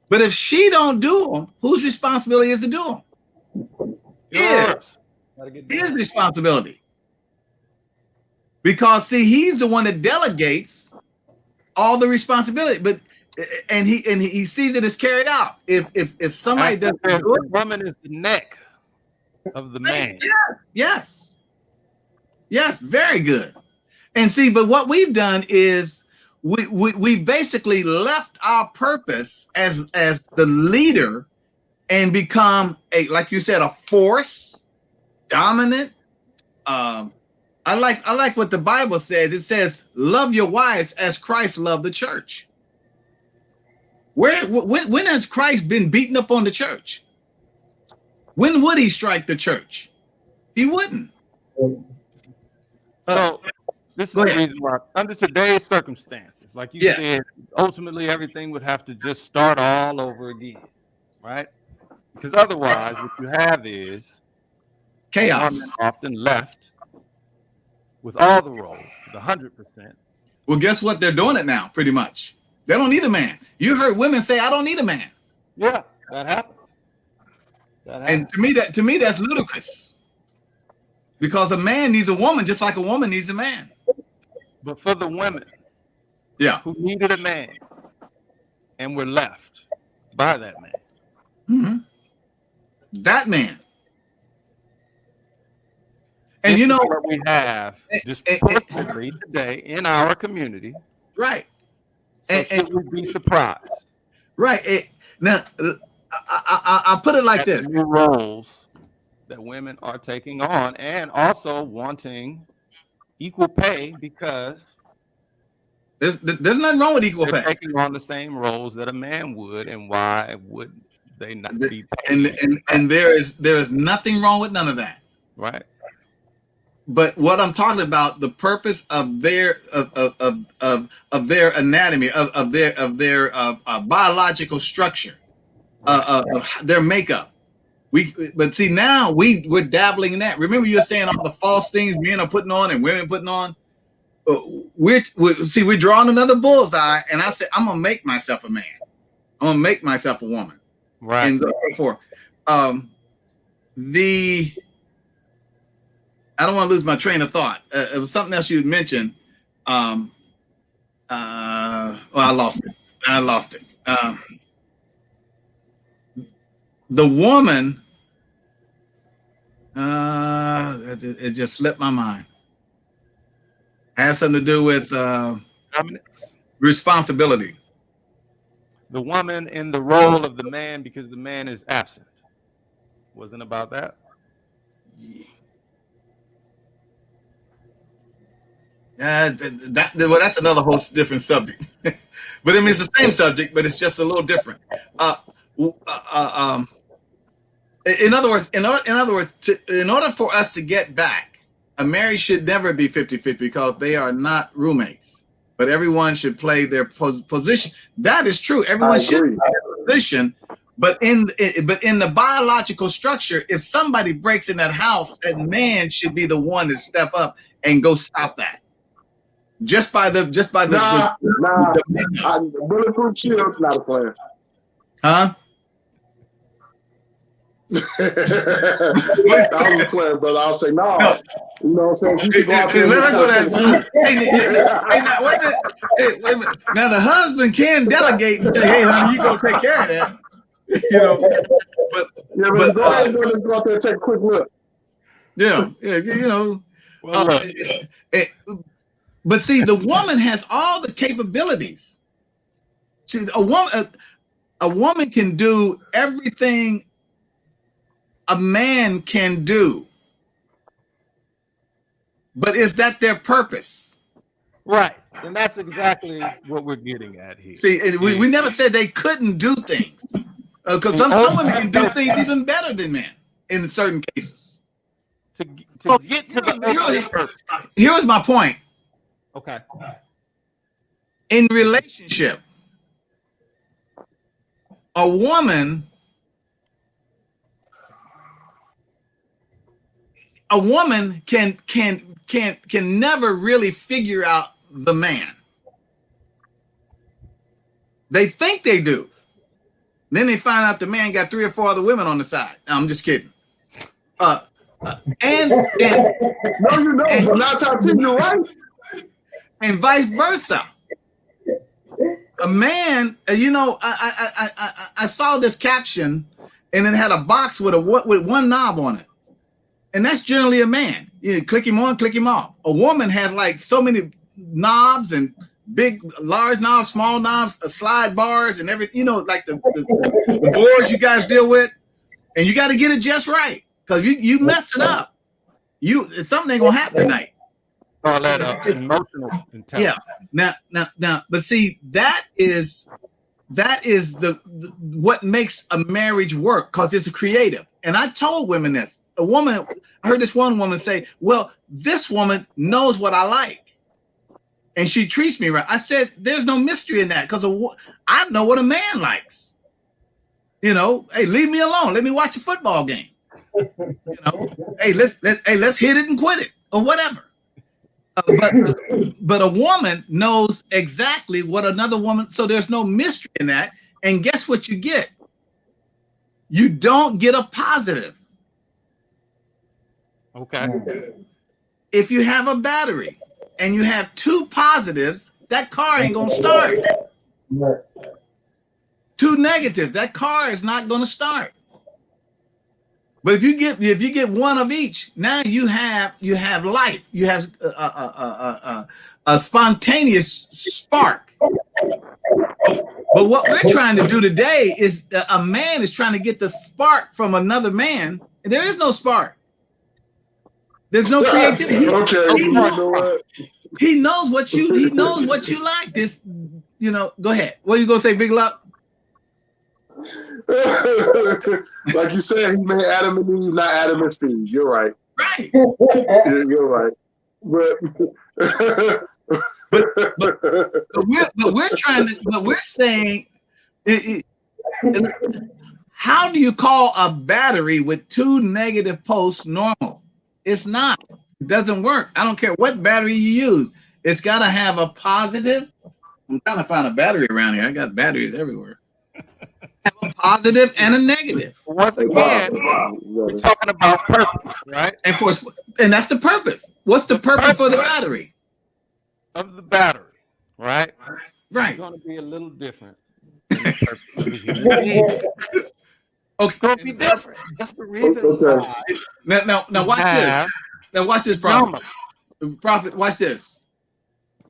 But if she don't do them, whose responsibility is to do them? His responsibility. Because see, he's the one that delegates all the responsibility, but and he sees it as carried out. If somebody doesn't do it, the woman is the neck of the man. Yes, very good. And see, but what we've done is we basically left our purpose as the leader and become like you said, a force, dominant. I like what the Bible says. It says, love your wives as Christ loved the church. When has Christ been beaten up on the church? When would he strike the church? He wouldn't. So this is the reason why, under today's circumstances, like you said, ultimately everything would have to just start all over again, right? Because otherwise, what you have is chaos. Often left with all the roles, the 100%. Well, guess what? They're doing it now, pretty much. They don't need a man. You heard women say, "I don't need a man." Yeah, that happens. And to me, that's ludicrous. Because a man needs a woman just like a woman needs a man. But for the women, who needed a man and were left by that man, that man. And you know what we have disproportionately today in our community, right? So should we be surprised? Right. Now, I'll put it like this: new roles that women are taking on, and also wanting equal pay because there's nothing wrong with equal pay. Taking on the same roles that a man would, and why would they not be paid? And there is nothing wrong with none of that. Right. But what I'm talking about, the purpose of their of their anatomy, of their biological structure, of their makeup. But see, now we're dabbling in that. Remember, you were saying all the false things men are putting on and women putting on. We're drawing another bullseye, and I said, I'm gonna make myself a man. I'm gonna make myself a woman. Right. And therefore, I don't want to lose my train of thought. It was something else you had mentioned. I lost it. The woman, it just slipped my mind. Has something to do with responsibility. The woman in the role of the man because the man is absent. Wasn't about that? Well, that's another whole different subject. But I mean, it's the same subject, but it's just a little different. In other words, in order for us to get back, a marriage should never be 50-50 because they are not roommates. But everyone should play their position. That is true. Everyone should play their position. But in the biological structure, if somebody breaks in that house, that man should be the one to step up and go stop that. Just by the bulletproof shield, not a plan. Huh? I was playing, brother. I'll say no. You know what I'm saying? You can go out there wait a minute. Now the husband can delegate and say, "Hey, honey, you go take care of that." You know, but go ahead and let's go out there and take a quick look. Yeah, you know. But see, the woman has all the capabilities. See, a woman can do everything a man can do. But is that their purpose? Right. And that's exactly what we're getting at here. See, we never said they couldn't do things. Because some women can do things even better than men in certain cases. To get to the purpose. Here's my point. Okay. In relationship, a woman can never really figure out the man. They think they do. Then they find out the man got 3 or 4 other women on the side. No, I'm just kidding. No, you know, but not talking, you're right. And vice versa. A man, you know, I saw this caption, and it had a box with one knob on it, and that's generally a man. You click him on, click him off. A woman has like so many knobs and big, large knobs, small knobs, slide bars, and everything. You know, like the boards you guys deal with, and you got to get it just right because you mess it up. Something ain't gonna happen tonight. Call that emotional intelligence. Yeah. Now, but see, that is what makes a marriage work because it's creative. And I told women this. I heard this one woman say, "Well, this woman knows what I like, and she treats me right." I said, "There's no mystery in that because I know what a man likes. You know, hey, leave me alone. Let me watch a football game. You know, hey, let's hit it and quit it or whatever." But a woman knows exactly what another woman, so there's no mystery in that. And guess what you get? You don't get a positive. Okay. If you have a battery and you have 2 positives, that car ain't gonna start. 2 negatives, that car is not gonna start. But if you get 1 of each, now you have life. You have a spontaneous spark. But what we're trying to do today is a man is trying to get the spark from another man. There is no spark. There's no creativity. He knows what you like. This, you know. Go ahead. What are you gonna say, Big Luck? Like you said, he made Adam and Eve, not Adam and Steve. You're right. Right. You're right. But we're saying, how do you call a battery with 2 negative posts normal? It's not. It doesn't work. I don't care what battery you use. It's got to have a positive. I'm trying to find a battery around here. I got batteries everywhere. Have a positive and a negative. Once again, we're talking about purpose, right? And that's the purpose. What's the purpose for the battery? Of the battery, right? Right. It's going to be a little different than the purpose of the human being. It's going to be different. That's the reason why. Now watch this. Now watch this, Prophet. Prophet, watch this.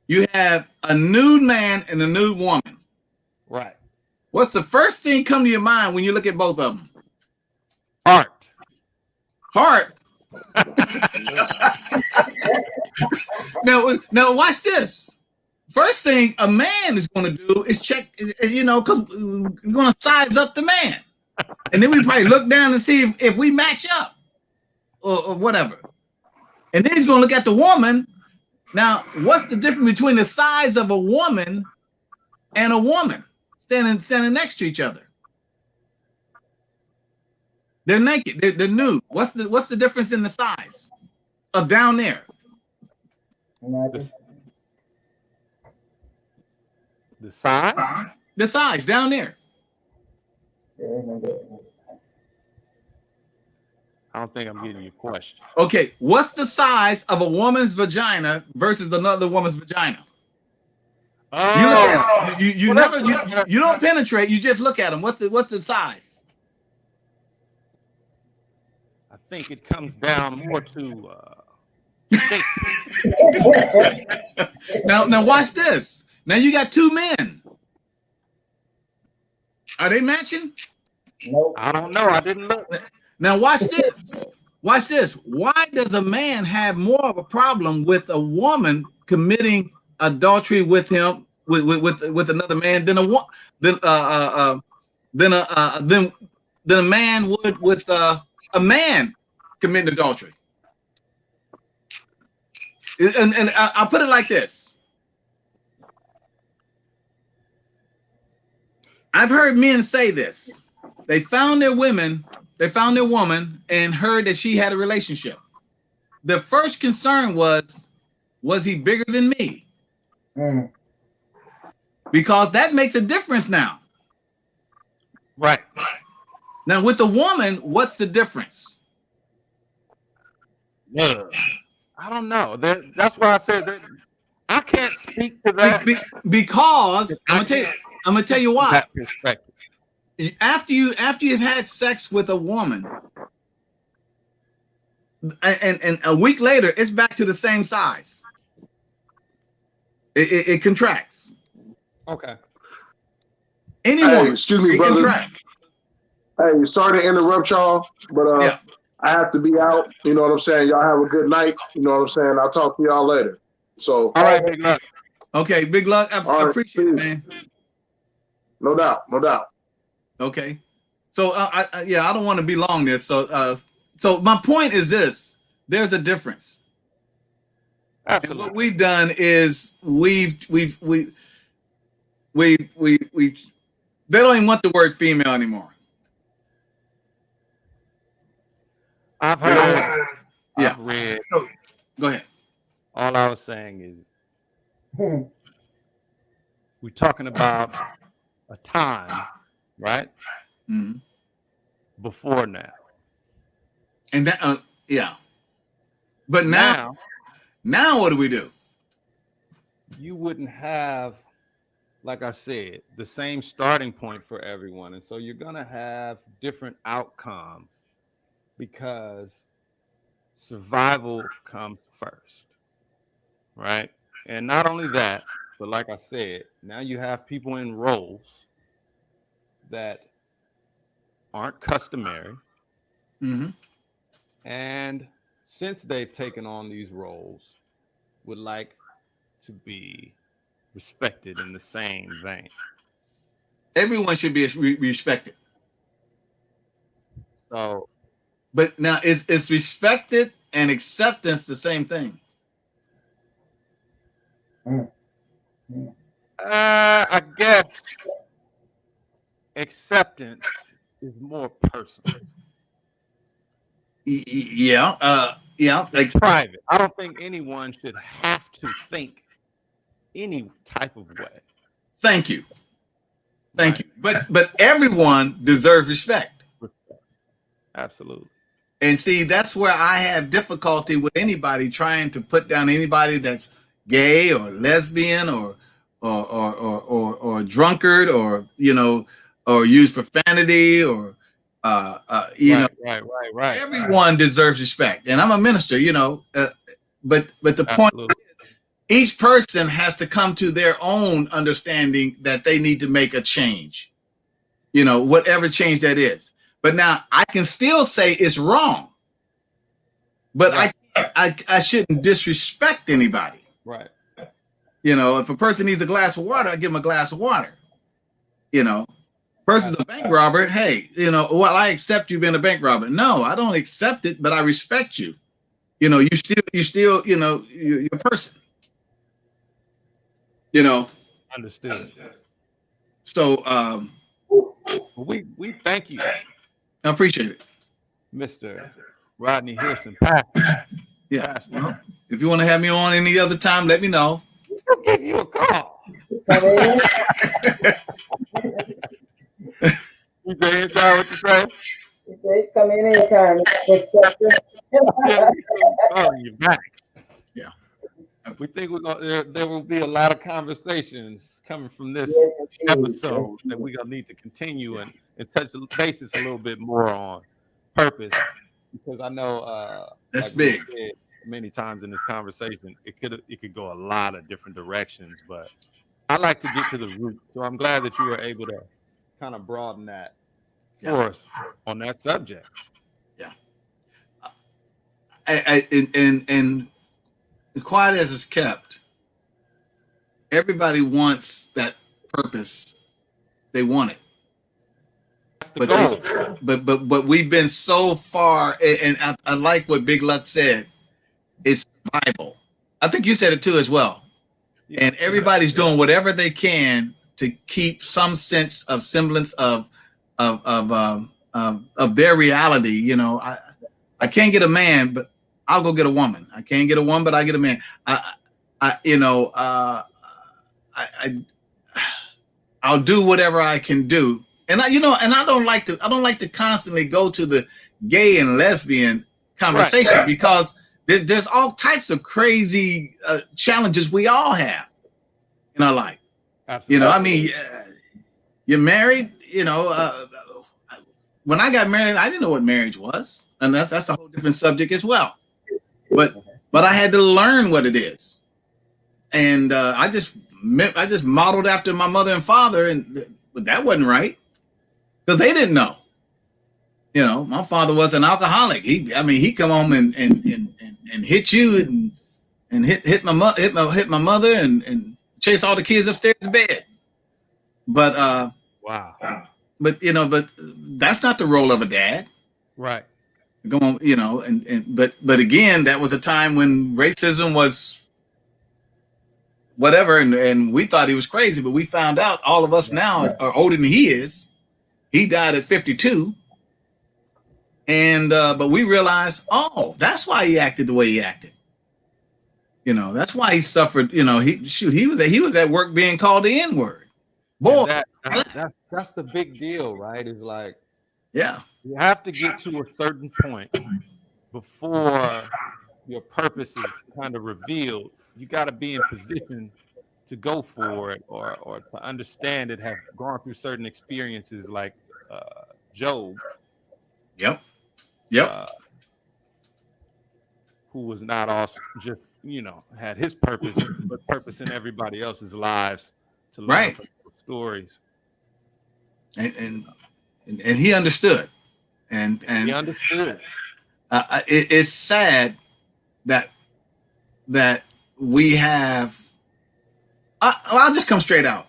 You have a nude man and a nude woman. Right. What's the first thing come to your mind when you look at both of them? Heart. Heart? Now watch this. First thing a man is going to do is check, because we're going to size up the man. And then we probably look down and see if we match up or whatever. And then he's going to look at the woman. Now, what's the difference between the size of a woman and a woman standing next to each other? They're naked. They're nude. What's the difference in the size of down there? The size? The size down there. I don't think I'm getting your question. Okay, what's the size of a woman's vagina versus another woman's vagina? Oh, You don't penetrate. You just look at them. What's the size? I think it comes down more to. Now watch this. Now you got two men. Are they matching? Nope. I don't know. I didn't look. Now watch this. Watch this. Why does a man have more of a problem with a woman committing adultery with him with another man than a man would with a man committing adultery? And I'll put it like this. I've heard men say this. They found their woman and heard that she had a relationship. The first concern was he bigger than me? Mm. Because that makes a difference now. Right. Now with the woman, what's the difference? Yeah. I don't know. That's why I said that I can't speak to that. Because I'm gonna tell you why. That perspective. After you've had sex with a woman, and a week later, it's back to the same size. It contracts. Okay. Hey, excuse me, brother. Contract. Hey, sorry to interrupt y'all, but Yeah. I have to be out. You know what I'm saying? Y'all have a good night. You know what I'm saying? I'll talk to y'all later. So, All right, big luck. Okay, big luck. I All right, appreciate it, please. man. No doubt, no doubt. Okay. So I don't want to be long this. So my point is this: there's a difference. Absolutely. And what we've done is we they don't even want the word female anymore. I've heard. Yeah. I've read. Go ahead. All I was saying is we're talking about a time, right? Mm-hmm. Before now. And that yeah. But now what do we do? You wouldn't have, like I said, the same starting point for everyone. And so you're going to have different outcomes because survival comes first, right? And not only that, but like I said, now you have people in roles that aren't customary. Mm-hmm. And since they've taken on these roles, would like to be respected in the same vein. Everyone should be respected. So, but now is respected and acceptance the same thing? I guess acceptance is more personal. Yeah. Like private. I don't think anyone should have to think any type of way. Thank you. But everyone deserves respect. Absolutely. And see, that's where I have difficulty with anybody trying to put down anybody that's gay or lesbian or drunkard or or use profanity or Right. Everyone deserves respect, and I'm a minister, but the point is, each person has to come to their own understanding that they need to make a change, whatever change that is. But now I can still say it's wrong. but I shouldn't disrespect anybody. Right. You know, if a person needs a glass of water, I give them a glass of water. You know, person's a bank robber. Hey, you know, well, I accept you being a bank robber. No, I don't accept it, but I respect you. You know, you still, you know, you're a person. You know. Understood. So we thank you. I appreciate it, Mr. Rodney Hilson, Pastor. Yeah. Pastor. Well, if you want to have me on any other time, let me know. I'll give you a call. You go ahead, John, what you say? Come in anytime. You back. Yeah. We think there will be a lot of conversations coming from this episode that we're gonna need to continue and touch the basis a little bit more on purpose, because I know that's like big. we said many times in this conversation, it could go a lot of different directions, but I like to get to the root. So I'm glad that you were able to kind of broaden that for us on that subject. Yeah. And quiet as it's kept, everybody wants that purpose. They want it. That's the goal. But we've been so far, and I like what Big Luck said. It's survival. I think you said it too as well. Yeah. And everybody's doing whatever they can to keep some sense of semblance of their reality. You know, I can't get a man, but I'll go get a woman. I can't get a woman, but I get a man. I'll do whatever I can do. And I don't like to constantly go to the gay and lesbian conversation, because there's all types of crazy challenges we all have in our life. Absolutely. You know, I mean, you're married. You know, when I got married, I didn't know what marriage was, and that's a whole different subject as well. But I had to learn what it is, and I just modeled after my mother and father, but that wasn't right, because they didn't know. You know, my father was an alcoholic. He come home and hit you and hit my mother and chase all the kids upstairs to bed. But wow. But that's not the role of a dad. Right. Go on, you know, but again, that was a time when racism was whatever, and we thought he was crazy, but we found out all of us now are older than he is. He died at 52. And but we realized, oh, that's why he acted the way he acted. You know, that's why he suffered. You know, he was at work being called the N-word. Boy, that's the big deal, right? Is like, yeah, you have to get to a certain point before your purpose is kind of revealed. You got to be in position to go for it, or to understand it. Have gone through certain experiences, like Job. Yep. Who was not also just, you know, had his purpose, but purpose in everybody else's lives to learn from those stories. And he understood, and he understood. It's sad that we have. I'll just come straight out.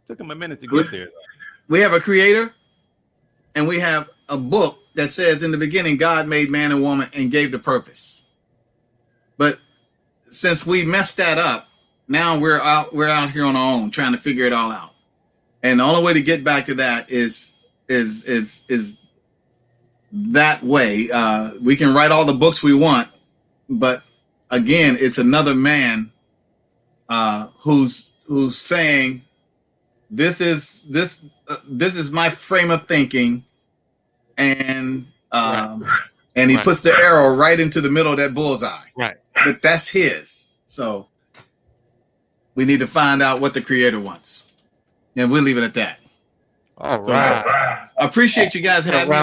Took him a minute to get there. We have a creator, and we have a book that says in the beginning, God made man and woman and gave the purpose. But since we messed that up, now we're out here on our own trying to figure it all out. And the only way to get back to that is that way. We can write all the books we want, but again, it's another man who's saying, this is my frame of thinking, and he puts the arrow right into the middle of that bullseye. Right. But that's his. So we need to find out what the creator wants. And we'll leave it at that. All right. I appreciate you guys having me.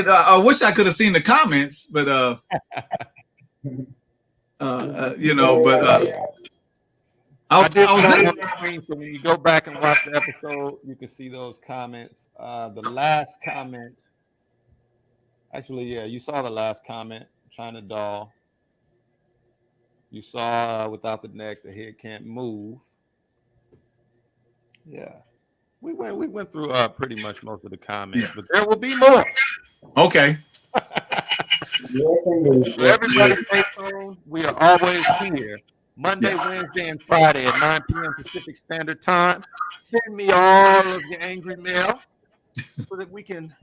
I wish I could have seen the comments, but I did put it on the screen, so when you go back and watch the episode, you can see those comments. The last comment, actually, yeah, you saw the last comment. China doll. You saw without the neck, the head can't move. Yeah, we went through pretty much most of the comments, but there will be more. Okay. Yes, indeed. So everybody stay tuned. We are always here Monday, Wednesday, and Friday at 9 p.m. Pacific Standard Time. Send me all of your angry mail so that we can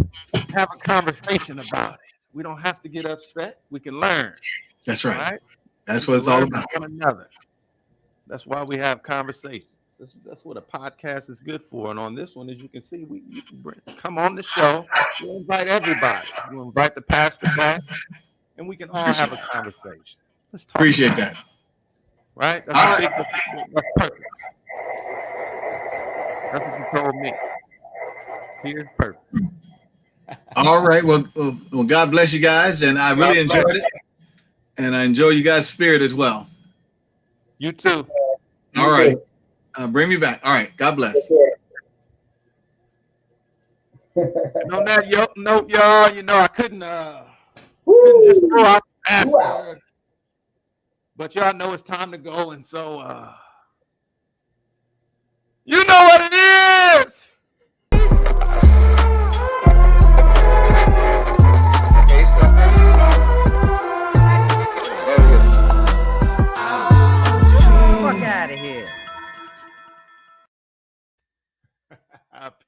have a conversation about it. We don't have to get upset. We can learn. That's right. Right? That's what it's all about. One another. That's why we have conversations. That's what a podcast is good for. And on this one, as you can see, you can come on the show. You invite everybody. You invite the pastor back, and we can all have a conversation. Let's talk. Appreciate that. Right? That's perfect. That's what you told me. Here's perfect. All right. Well, God bless you guys, and I really enjoyed it. And I enjoy you guys' spirit as well. You too. All right. Bring me back. All right. God bless. On that note, y'all, I couldn't just throw out the answer. But y'all know it's time to go. And so, you know what it is. Fuck out of here.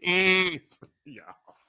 Peace. Yeah.